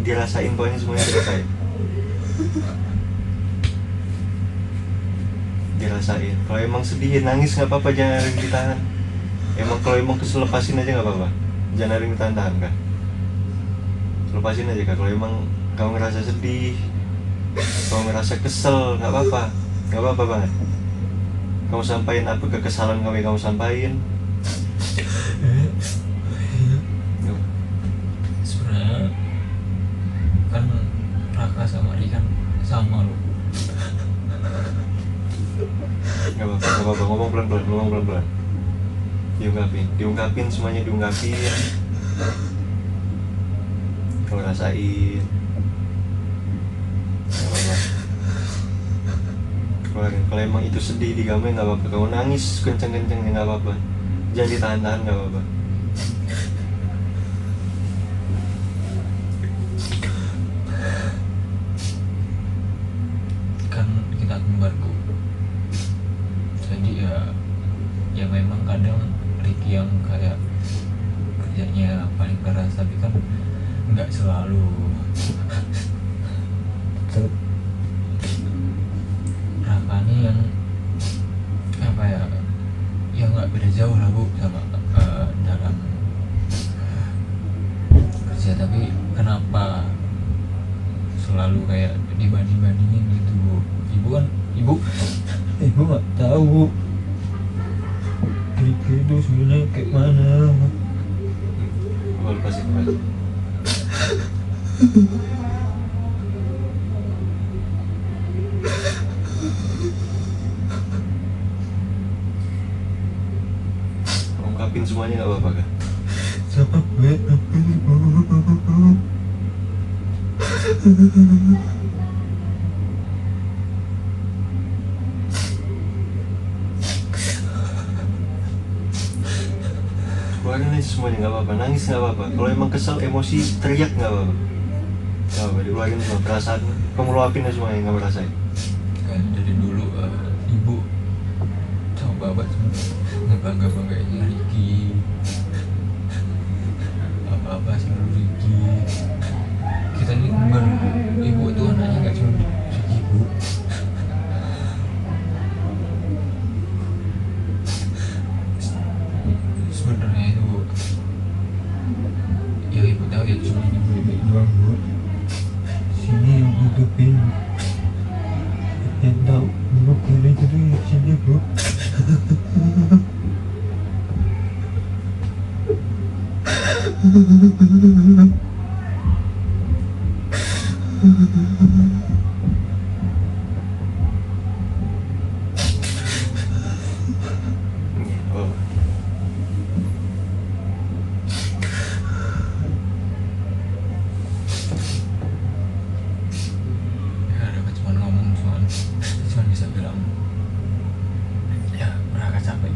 Dirasain, pokoknya semuanya dirasain. Kalau emang sedih nangis nggak apa-apa, jangan ada yang ditahan. Kalau emang kesel, lepasin aja nggak apa-apa, jangan ada yang ditahan-tahan kan. Lepasin aja kan. Kalau emang kamu ngerasa sedih, kamu ngerasa kesel, nggak apa-apa banget. Kamu sampaikan apa kekesalan kamu sampaikan. Sebenarnya kan Raka sama Ri kan sama loh. Gak apa-apa, ngomong pelan-pelan. Diungkapin semuanya, diungkapin. Kamu rasain. Gak apa-apa. Kalau emang itu sedih di kamu, gak apa-apa. Kamu nangis kenceng-kencengnya, gak apa-apa. Jangan ditahan-tahan, gak apa-apa. Kan kita kembarku, jadi ya memang kadang Ricky yang kayak kerjanya paling keras, tapi kan nggak selalu. Raka ini yang apa ya, yang nggak beda jauh lah Bu sama dalam kerja, tapi kenapa selalu kayak dibanding-bandingin gitu Bu? Ibu nggak tahu Ricky itu sebenarnya kayak mana. Gue lepasin aja. Ungkapin semuanya, nggak apa-apa kan? Sama gue Keluarin aja semuanya, nggak apa-apa. Nangis nggak apa-apa. Kalau emang kesel, emosi, teriak nggak apa-apa. Nggak apa-apa, dikeluarin semua perasaan. Kamu luapin aja semuanya yang kamu rasain. kan dari dulu ibu sama bapak ngebangga-banggainnya Ricky, apa-apa selalu Ricky. Kita ini kembar, ibu itu anaknya nggak cuma Ricky Bu. Sebenarnya itu yang ibu tahu ya cuma ibu doang Bu. Sini yang hidupin, yang tahu ibu kali itu tuh sini Bu. Oh. Ya dapat cuma ngomong, cuma bisa bilang ya mereka capek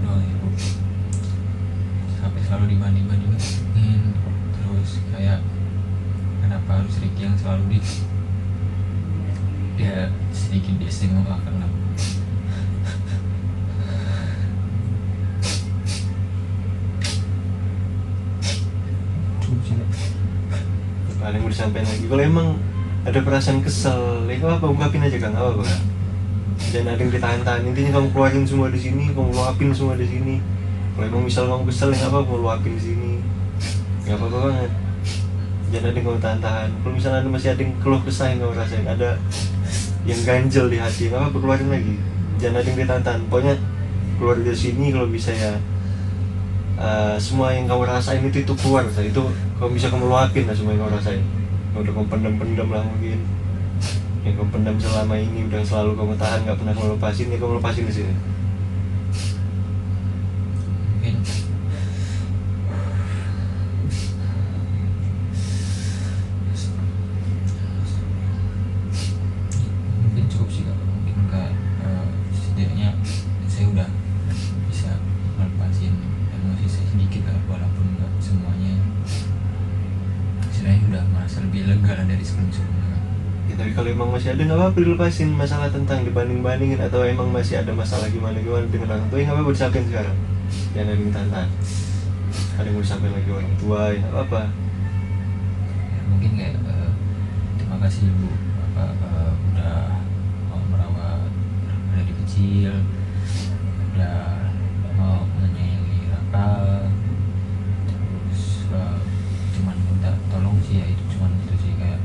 selalu dibanding-bandingin, terus kayak kenapa harus Ricky yang selalu dia sedikit diistimewakan lah. Paling mau disampaikan lagi, kalau emang ada perasaan kesel, ya nggak apa, ungkapin aja kan, nggak apa kan. Jangan ada yang ditahan-tahan, intinya kamu keluarin semua di sini, kamu luapin semua di sini. Kalau emang misal kamu kesel, ya nggak apa, kamu luapin di sini, nggak apa-apa banget. Jangan ada yang kamu tahan-tahan. Kalau misalnya ada masih ada yang keluh kesah yang kamu rasain, ada yang ganjel di hati, nggak apa, keluarin lagi. Jangan ada yang ditahan-tahan. Pokoknya keluar dari sini kalau bisa ya. Semua yang kamu rasain itu keluar, itu kamu bisa kamu luapin lah semua yang kamu rasain. Udah kamu pendam lah mungkin, yang kamu pendam selama ini udah selalu kamu tahan, nggak pernah kamu lepasin, ya kamu lepasin di sini. Mungkin cukup sih kak, mungkin kak setidaknya saya udah bisa melepasin emosi saya sedikit lah, walaupun nggak semuanya. Saya udah merasa lebih lega lah dari sebelum-sebelumnya. Ya, tapi kalau emang masih ada nggak apa-apa dilepasin masalah tentang dibanding-bandingin, atau emang masih ada masalah gimana dengan orang tua, ya nggak apa-apa disampaikan sekarang. Jangan ada yang tahan-tahan. Ada yang mau disampaikan lagi orang tua, ya nggak apa-apa. Ya, mungkin kayak terima kasih ibu udah mau merawat dari kecil, udah mau menyayangi Raka, terus cuman minta tolong sih ya, itu cuman itu sih, kayak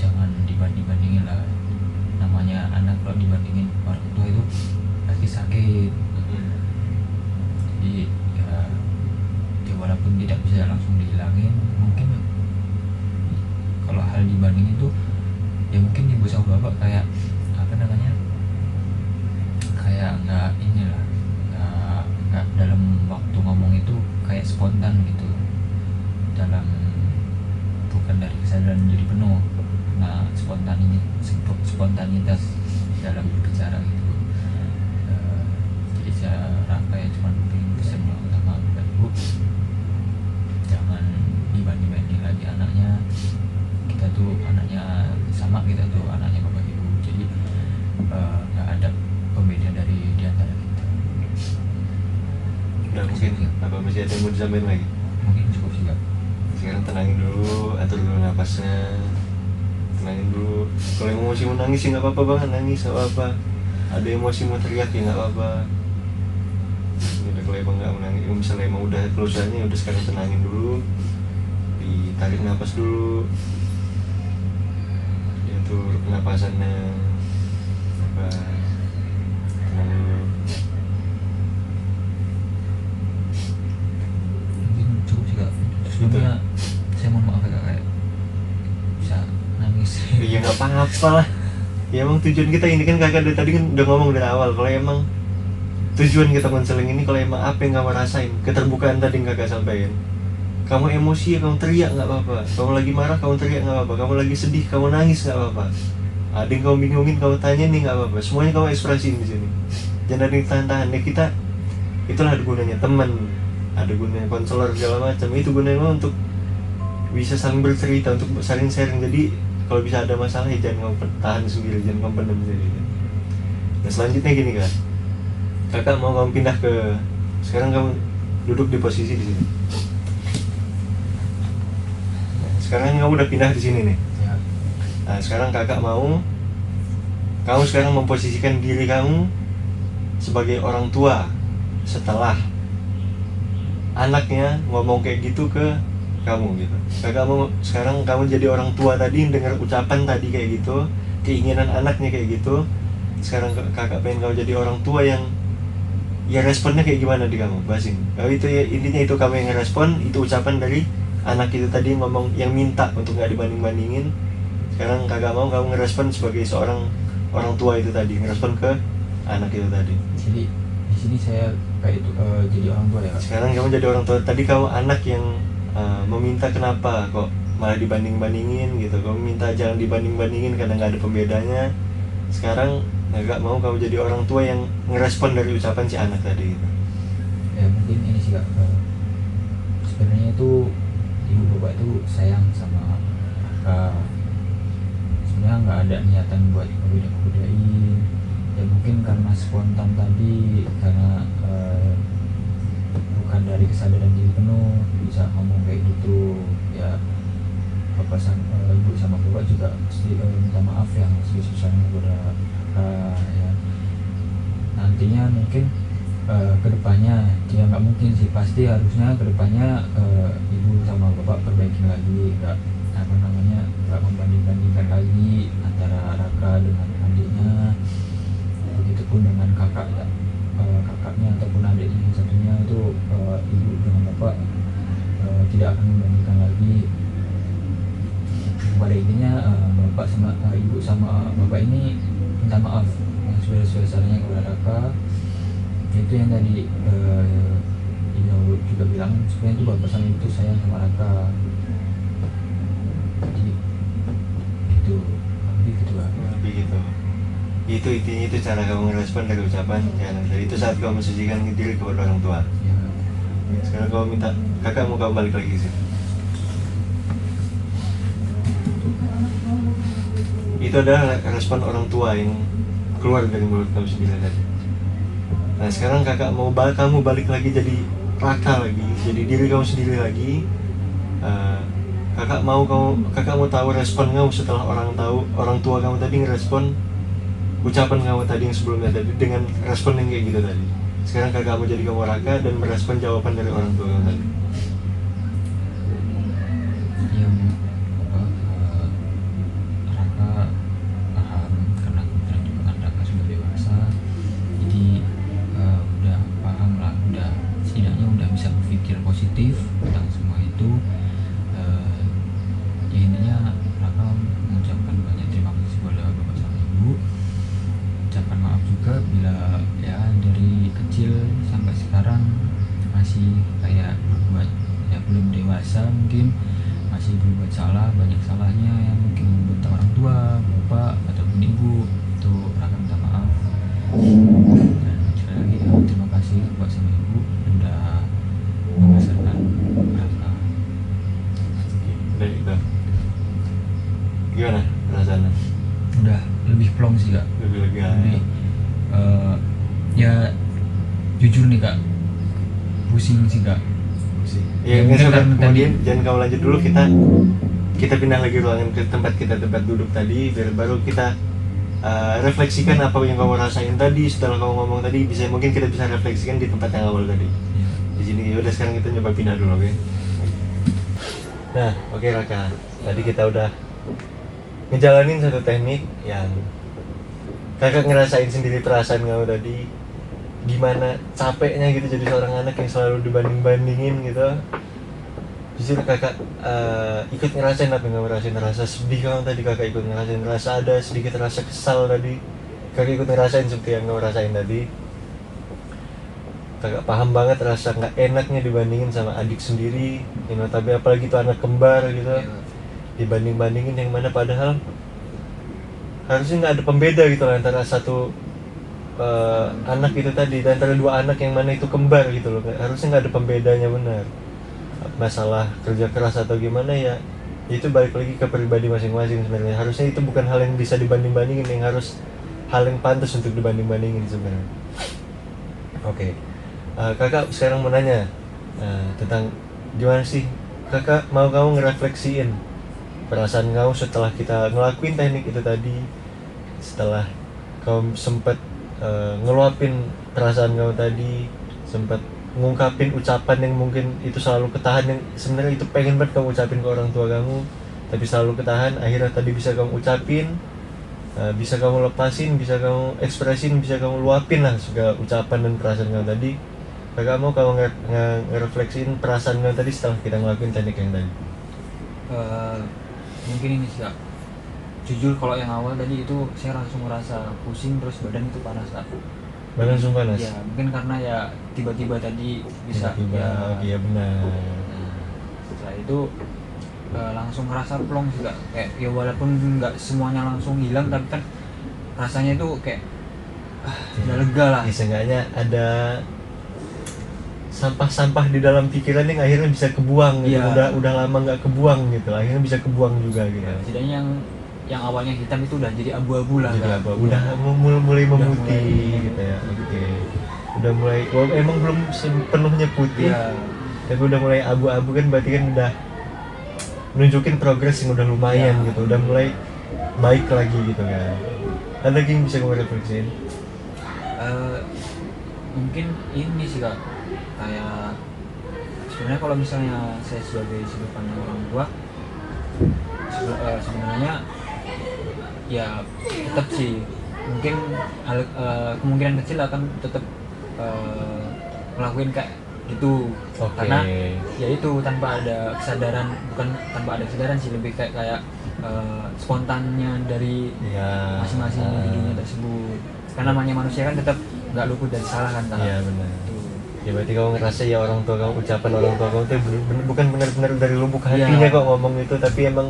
jangan dibanding-bandingin lah. Namanya anak kalau dibandingin orang tua itu pasti sakit. Jadi ya walaupun tidak bisa langsung dihilangin, mungkin kalau hal dibandingin itu ya mungkin ibu sama bapak kayak apa namanya, kayak nggak inilah, nggak dalam waktu ngomong itu kayak spontan gitu, dalam bukan dari kesadaran diri penuh. Nah, spontanitas dalam berbicara gitu. Jadi saya Raka ya cuma pengen pesan sama bapak ibu, jangan dibanding-banding lagi anaknya. Kita tuh anaknya sama, kita tuh anaknya bapak ibu, jadi nggak ada pembeda dari diantara kita. Udah mungkin apa masih ada yang mau disampaikan lagi? Mungkin cukup sih kak. Sekarang tenangin dulu, atur dulu napasnya, tenangin dulu. Kalau emosi mau nangis ya nggak apa-apa banget, nangis nggak apa-apa. Ada emosi mau teriak ya nggak apa-apa. Udah, kalau emang nggak mau nangis, misalnya emang udah keluarnya, udah sekarang tenangin dulu, ditarik napas dulu, diatur penapasannya, apa, tenang dulu. Mungkin cukup sih kak. Sebelumnya saya mohon maaf ya kak, kayak bisa nangis. Ya nggak apa-apa lah. Ya emang tujuan kita ini kan, kakak dari tadi kan udah ngomong dari awal, kalau emang tujuan kita konseling ini, kalau emang apa yang kamu rasain, keterbukaan tadi yang kakak sampaikan. Kamu emosi ya kamu teriak nggak apa-apa, kamu lagi marah kamu teriak nggak apa-apa, kamu lagi sedih kamu nangis nggak apa-apa, ada yang kamu bingungin kamu tanya nih nggak apa-apa, semuanya kamu ekspresiin di sini. Jangan ada yang tahan-tahan. Ya kita, itulah gunanya teman, ada gunanya konselor segala macam, itu gunanya untuk bisa saling bercerita, untuk saling sharing. Jadi kalau bisa ada masalah ya jangan kamu tahan sendiri, jangan kamu pendam sendiri. Nah selanjutnya gini kan, kakak mau kamu pindah ke, sekarang kamu duduk di posisi di sini. Sekarang kamu udah pindah di sini nih. Ya. Nah sekarang kakak mau kamu sekarang memposisikan diri kamu sebagai orang tua setelah anaknya ngomong kayak gitu ke kamu gitu. Kakak mau sekarang kamu jadi orang tua tadi, dengar ucapan tadi kayak gitu, keinginan anaknya kayak gitu. Sekarang kakak pengen kamu jadi orang tua yang ya responnya kayak gimana di kamu, bahasin. Kalau itu ya intinya itu kamu yang ngerespon, itu ucapan dari anak itu tadi ngomong, yang minta untuk nggak dibanding-bandingin. Sekarang kakak mau kamu ngerespon sebagai seorang orang tua itu tadi, ngerespon ke anak itu tadi. Jadi di sini saya kayak itu jadi orang tua ya kak. Sekarang kamu jadi orang tua, tadi kamu anak yang meminta kenapa kok malah dibanding-bandingin gitu, kamu minta jangan dibanding-bandingin karena nggak ada pembedanya. Sekarang kakak mau kamu jadi orang tua yang ngerespon dari ucapan si anak tadi gitu. Ya mungkin ini sih kak, sebenarnya itu ibu bapak itu sayang sama kakak. Sebenarnya nggak ada niatan buat ngebeda-bedain, ya mungkin karena spontan tadi, karena bukan dari kesadaran diri penuh bisa ngomong kayak gitu. Ya bapak sama ibu sama bapak juga pasti minta maaf yang sebesar-besarnya kepada kakak ya. Nantinya mungkin kedepannya dia nggak mungkin sih, pasti harusnya kedepannya ibu sama bapak perbaiki lagi, nggak membanding-bandingkan lagi antara Raka dengan adiknya, begitupun dengan kakak ya, kakaknya ataupun adiknya yang satunya itu, ibu dengan bapak tidak akan membandingkan lagi. Pada intinya bapak sama ibu sama bapak ini minta maaf yang sebesar-besarnya kepada Raka. Itu yang tadi Ino juga bilang, sebenarnya itu bapak sama ibu sayang sama Raka. Jadi itu lebih gitu lah. Lebih gitu. Itu intinya, itu cara kamu merespon dari ucapan ya. Dari itu saat kamu mensucikan diri kepada orang tua. Ya. Sekarang kamu minta kakak mau kamu balik lagi sih. Itu adalah respon orang tua yang keluar dari mulut kamu sendiri tadi. Nah sekarang kakak mau kamu balik lagi jadi Raka lagi, jadi diri kamu sendiri lagi. Kakak mau tahu respon kamu setelah orang tua kamu tadi ngerespon ucapan kamu tadi yang sebelumnya tadi dengan respon yang kayak gitu tadi. Sekarang kakak mau jadi kamu Raka dan merespon jawaban dari orang tua kamu tadi. Raka paham karena kebetulan juga kan Raka sudah dewasa, jadi udah paham lah, udah setidaknya udah bisa berpikir positif tentang semua itu. Ya intinya Raka mengucapkan banyak terima kasih kepada bapak sama ibu, ucapkan maaf juga bila ya dari kecil sampai sekarang masih kayak berbuat ya belum dewasa, mungkin masih berbuat salah, banyak salahnya yang mungkin membuat orang tua, bapak ataupun ibu. Itu Raka minta maaf. Dan sekali lagi terima kasih bapak sama ibu udah membesarkan Raka. Udah itu. Gimana perasaannya? Udah lebih plong sih kak. Lebih lega. Lebih, ya jujur nih kak, pusing sih kak. Ya, mungkin kemudian tadi- jangan kamu lanjut dulu, kita pindah lagi ruangan ke tempat duduk tadi, biar baru kita refleksikan apa yang kamu rasain tadi. Setelah kamu ngomong tadi, mungkin kita bisa refleksikan di tempat yang awal tadi. Ya. Di sini udah, sekarang kita coba pindah dulu, oke? Nah, oke Raka, tadi kita udah ngejalanin satu teknik yang kakak ngerasain sendiri perasaan kamu tadi, gimana capeknya gitu jadi seorang anak yang selalu dibanding-bandingin gitu. Justru kakak ikut ngerasain apa yang kamu rasain, rasa sedih kamu tadi kakak ikut ngerasain, rasa ada sedikit rasa kesal tadi kakak ikut ngerasain seperti yang kamu rasain tadi. Kakak paham banget rasa nggak enaknya dibandingin sama adik sendiri, tapi apalagi itu anak kembar gitu, dibanding-bandingin yang mana padahal harusnya nggak ada pembeda gitu lah antara satu anak itu tadi, antara dua anak yang mana itu kembar gitu loh. Harusnya nggak ada pembedanya, benar. Masalah kerja keras atau gimana ya, itu balik lagi ke pribadi masing-masing sebenarnya. Harusnya itu bukan hal yang bisa dibanding-bandingin, yang harus hal yang pantas untuk dibanding-bandingin sebenarnya. Oke. Kakak sekarang mau nanya tentang gimana sih kakak mau kamu ngerefleksiin perasaan kamu setelah kita ngelakuin teknik itu tadi, setelah kamu sempat ngeluapin perasaan kamu tadi, sempat ngungkapin ucapan yang mungkin itu selalu ketahan, yang sebenarnya itu pengen banget kamu ucapin ke orang tua kamu tapi selalu ketahan, akhirnya tadi bisa kamu ucapin, bisa kamu lepasin, bisa kamu ekspresin, bisa kamu luapin lah segala ucapan dan perasaan kamu tadi. Kakak mau kamu ngerefleksiin perasaan kamu tadi setelah kita ngelakuin teknik yang tadi. Mungkin ini sih kak, jujur kalau yang awal tadi itu saya langsung merasa pusing, terus badan itu panas kak. Badan langsung panas? Ya mungkin karena ya tiba-tiba tadi bisa tiba-tiba, iya benar. Setelah itu langsung ngerasa plong sih kak, kayak ya walaupun nggak semuanya langsung hilang, tapi kan rasanya itu kayak udah lega lah. Ya, seenggaknya ada sampah-sampah di dalam pikiran yang akhirnya bisa kebuang gitu. Udah lama nggak kebuang gitu, akhirnya bisa kebuang juga gitu. Setidaknya yang awalnya hitam itu udah jadi abu-abu lah. Jadi abu, udah mulai memutih gitu ya. Oke. Udah mulai, emang belum sepenuhnya putih, tapi udah mulai abu-abu kan, berarti kan udah nunjukin progres yang udah lumayan gitu, udah mulai baik lagi gitu kan. Ada lagi yang bisa kamu refleksiin? Mungkin ini sih Kak, kayak sebenarnya kalau misalnya saya sebagai sudut pandang orang tua, sebenarnya ya tetap sih mungkin kemungkinan kecil akan tetap ngelakuin kayak gitu. Karena ya itu tanpa ada kesadaran, bukan tanpa ada kesadaran sih, lebih kayak spontannya dari masing-masing individunya tersebut. Karena namanya manusia kan tetap nggak luput dari salah kan. Iya benar. Ya berarti kamu ngerasa ya orang tua kamu, ucapan orang tua kamu itu bukan benar-benar dari lubuk hatinya kok ngomong itu, tapi emang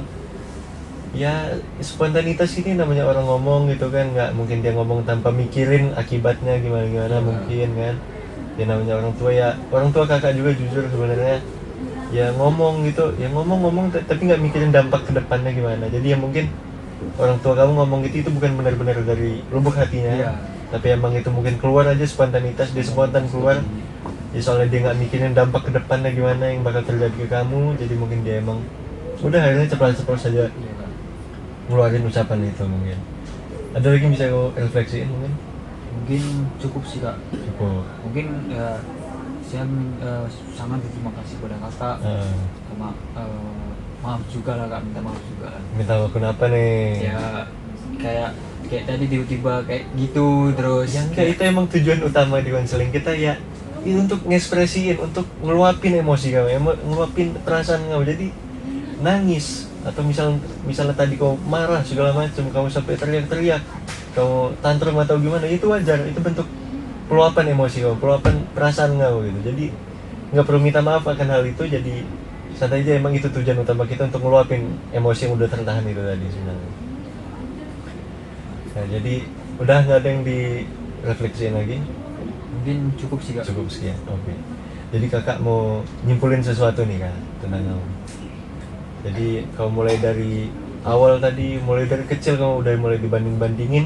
ya spontanitas ini namanya orang ngomong gitu kan. Nggak mungkin dia ngomong tanpa mikirin akibatnya gimana mungkin kan. Ya namanya orang tua, ya orang tua kakak juga jujur sebenarnya ya ngomong gitu, ya ngomong tapi nggak mikirin dampak ke depannya gimana. Jadi ya mungkin orang tua kamu ngomong gitu itu bukan benar-benar dari lubuk hatinya, tapi emang itu mungkin keluar aja spontanitas, dia spontan keluar ya, soalnya dia nggak mikirin dampak ke depannya gimana yang bakal terjadi ke kamu. Jadi mungkin dia emang udah akhirnya ceplos saja ngeluarin ucapan itu. Mungkin ada lagi yang bisa kau refleksiin? Mungkin cukup sih Kak. Cukup. Mungkin saya sangat berterima kasih pada kakak, sama maaf juga lah Kak, minta maaf juga. Minta maaf kenapa nih? Ya kayak tadi tiba-tiba kayak gitu terus. Yang kayak itu emang tujuan utama di konseling kita ya, itu untuk ngekspresiin, untuk ngeluapin emosi kamu, ngeluapin perasaan kamu. Jadi nangis atau misalnya tadi kau marah segala macam, kamu sampai teriak-teriak, kamu tantrum atau gimana, itu wajar, itu bentuk peluapan emosi kamu, peluapan perasaan kamu gitu. Jadi nggak perlu minta maaf akan hal itu. Jadi santai aja, emang itu tujuan utama kita, untuk ngeluapin emosi yang udah tertahan itu tadi sebenarnya. Nah jadi udah nggak ada yang direfleksiin lagi? Mungkin cukup sih Kak. Cukup sekian, oke. Jadi kakak mau nyimpulin sesuatu nih Kak tentang kamu. Jadi kamu mulai dari awal tadi, mulai dari kecil kamu udah mulai dibanding-bandingin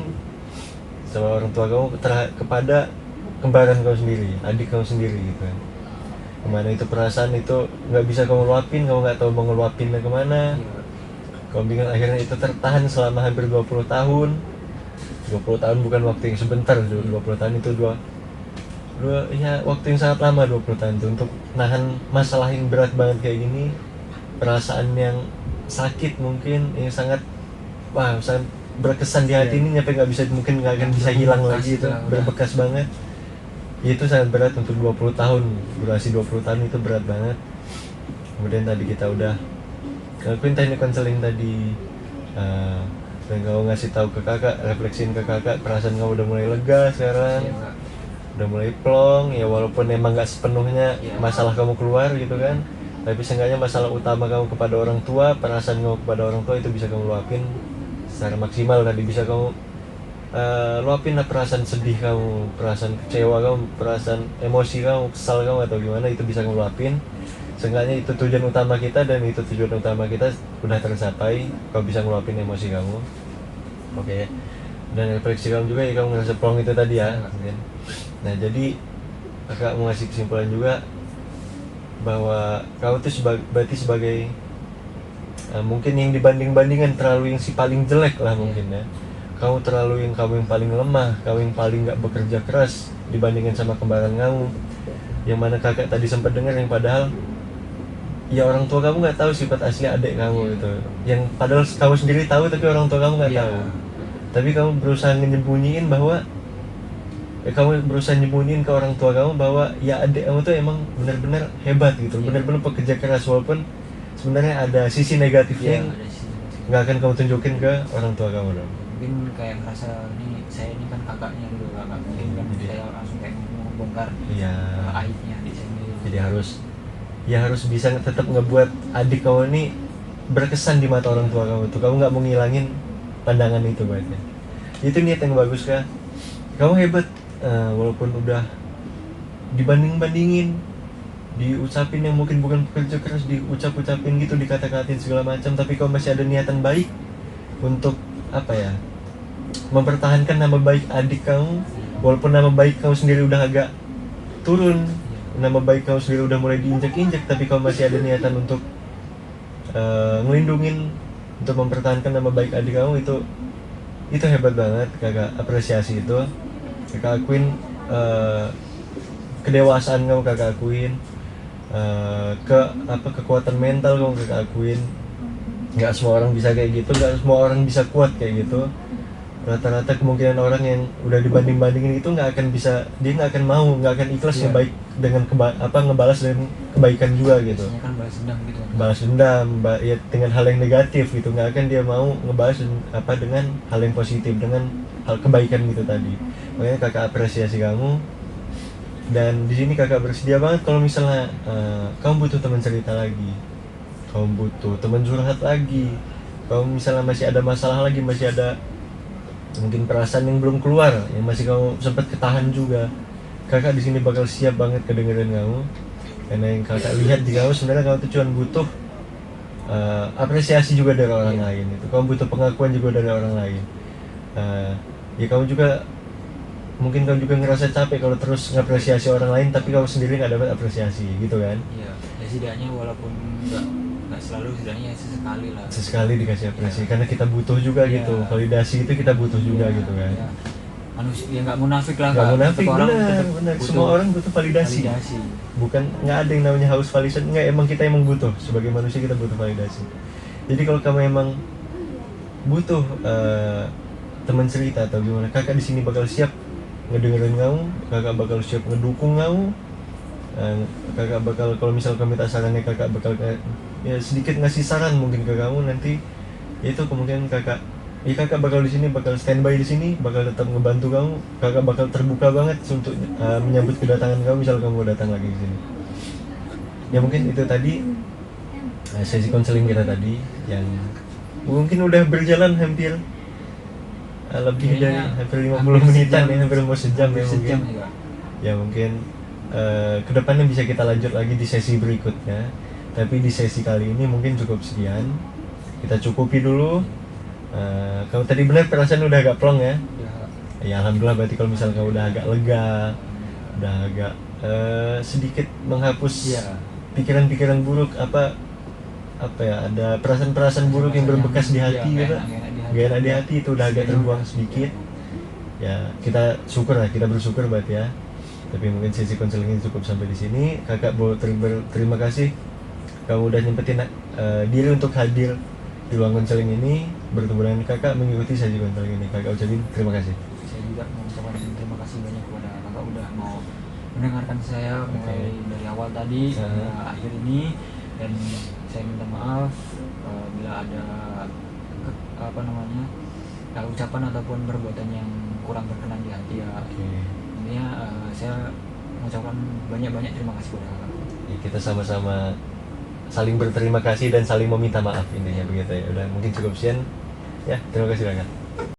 sama orang tua kamu kepada kembaran kamu sendiri, adik kamu sendiri gitu kan. Kemana itu perasaan itu nggak bisa kamu luapin, kamu nggak tahu mau ngeluapinnya kemana. Kamu bingung, akhirnya itu tertahan selama hampir 20 tahun. 20 tahun bukan waktu yang sebentar, 20 tahun itu ya waktu yang sangat lama. 20 tahun itu untuk nahan masalah yang berat banget kayak gini, perasaan yang sakit mungkin, yang sangat berkesan di hati ini, nyampe mungkin nggak akan bisa hilang lagi, itu berbekas banget. Itu sangat berat untuk 20 tahun, durasi 20 tahun itu berat banget. Kemudian tadi kita udah ngelakuin teknik konseling tadi, dan kamu ngasih tahu ke kakak, refleksiin ke kakak, perasaan kamu udah mulai lega sekarang, udah mulai plong ya, walaupun emang nggak sepenuhnya masalah kamu keluar gitu kan, tapi seenggaknya masalah utama kamu kepada orang tua, perasaan kamu kepada orang tua itu bisa kamu luapin secara maksimal. Tadi bisa kamu luapin lah perasaan sedih kamu, perasaan kecewa kamu, perasaan emosi kamu, kesal kamu atau gimana, itu bisa kamu luapin. Seenggaknya itu tujuan utama kita, dan itu tujuan utama kita udah tercapai, kau bisa ngeluapin emosi kamu. Oke. Dan refleksi kamu juga ya, kamu ngerasa plong itu tadi ya. Nah jadi kakak mau ngasih kesimpulan juga bahwa kau tuh berarti sebagai mungkin yang dibanding-bandingkan, terlalu yang si paling jelek lah mungkin ya. Kamu yang paling lemah, kamu yang paling gak bekerja keras dibandingkan sama kembaran kamu. Yang mana kakak tadi sempat dengar, yang padahal ya orang tua kamu nggak tahu sifat asli adik kamu gitu. Yang padahal kamu sendiri tahu, tapi orang tua kamu nggak tahu. Tapi kamu berusaha nyembunyiin bahwa kamu berusaha nyembunyiin ke orang tua kamu bahwa ya adik kamu tuh emang benar-benar hebat gitu, benar-benar pekerja keras, walaupun sebenarnya ada sisi negatifnya yang nggak akan kamu tunjukin ke orang tua kamu dong. Mungkin kayak merasa saya ini kan kakaknya gitu, kakak mungkin kan saya langsung kayak membongkar aibnya adik saya sendiri. Jadi harus bisa tetap ngebuat adik kamu ini berkesan di mata orang tua kamu tuh. Kamu nggak mau ngilangin pandangan itu berarti. Itu niat yang bagus Kak. Kamu hebat, walaupun udah dibanding-bandingin, diucapin yang mungkin bukan pekerja keras, diucapin gitu, dikata-katain segala macam, tapi kau masih ada niatan baik untuk apa ya, mempertahankan nama baik adik kamu, walaupun nama baik kamu sendiri udah agak turun, nama baik kamu sendiri udah mulai diinjak-injak, tapi kau masih ada niatan untuk ngelindungin, untuk mempertahankan nama baik adik kamu. Itu hebat banget, kakak apresiasi itu. Kakak akuin kedewasaan kamu, kakak akuin kekuatan mental kamu, kakak akuin. Nggak semua orang bisa kayak gitu, nggak semua orang bisa kuat kayak gitu. Rata-rata kemungkinan orang yang udah dibanding-bandingin itu nggak akan bisa, dia nggak akan mau, nggak akan ikhlas ngebaik dengan ngebalas dengan kebaikan juga gitu. Biasanya kan balas dendam gitu. Balas dendam, ya dengan hal yang negatif gitu, nggak akan dia mau ngebalas dengan hal yang positif, dengan hal kebaikan gitu tadi. Makanya kakak apresiasi kamu. Dan di sini kakak bersedia banget kalau misalnya kamu butuh teman cerita lagi, kamu butuh teman curhat lagi, kamu misalnya masih ada masalah lagi, masih ada mungkin perasaan yang belum keluar, yang masih kamu sempat ketahan juga, kakak di sini bakal siap banget kedengeran kamu. Karena yang kakak lihat di kamu sebenarnya kamu tuh cuma butuh apresiasi juga dari orang lain. Itu kamu butuh pengakuan juga dari orang lain. Ya kamu juga mungkin kamu juga ngerasa capek kalau terus ngapresiasi orang lain tapi kamu sendiri nggak dapat apresiasi gitu kan. Iya, ya setidaknya walaupun nggak selalu, setidaknya sesekali lah. Sesekali dikasih apresiasi karena kita butuh juga gitu. Validasi itu kita butuh juga gitu kan. Ya. Manusia ya nggak munafik lah. Nggak munafik, benar. Semua orang butuh validasi. Bukan, nggak ada yang namanya haus validasi. Nggak, emang kita emang butuh, sebagai manusia kita butuh validasi. Jadi kalau kamu emang butuh teman cerita atau gimana, kakak di sini bakal siap ngedengerin kamu, kakak bakal siap ngedukung kamu. Kakak bakal, kalau misal kamu minta sarannya, kakak bakal ya sedikit ngasih saran mungkin ke kamu nanti. Itu kemungkinan kakak bakal di sini, bakal standby di sini, bakal tetap ngebantu kamu. Kakak bakal terbuka banget untuk menyambut kedatangan kamu misal kamu datang lagi di sini. Ya mungkin itu tadi sesi konseling kita tadi yang mungkin udah berjalan hampir lebih dari hampir 50 menitan ya, hampir mau sejam ya mungkin. Ya mungkin kedepannya bisa kita lanjut lagi di sesi berikutnya. Tapi di sesi kali ini mungkin cukup sekian. Kita cukupi dulu. Kamu tadi benar perasaan udah agak plong ya? Ya alhamdulillah, berarti kalau misalnya kamu udah agak lega, udah agak sedikit menghapus pikiran-pikiran buruk, apa ya, ada perasaan-perasaan buruk yang berbekas di hati gitu. Gak enak di hati itu udah agak terbuang sedikit. Ya kita bersyukur berarti ya. Tapi mungkin sesi konseling ini cukup sampai di sini. Kakak berterima kasih kamu udah nyempetin diri untuk hadir di ruang konseling ini, bertemu dengan kakak, mengikuti sesi konseling ini. Kakak ucapin terima kasih. Saya juga mengucapkan terima kasih banyak kepada kakak udah mau mendengarkan saya mulai dari awal tadi sampai akhir ini. Dan saya minta maaf bila ada ucapan ataupun perbuatan yang kurang berkenan di hati ya. Intinya saya mengucapkan banyak-banyak terima kasih kepada kakak. Ya, kita sama-sama saling berterima kasih dan saling meminta maaf, intinya begitu ya. Udah mungkin cukup sekian ya, terima kasih kakak.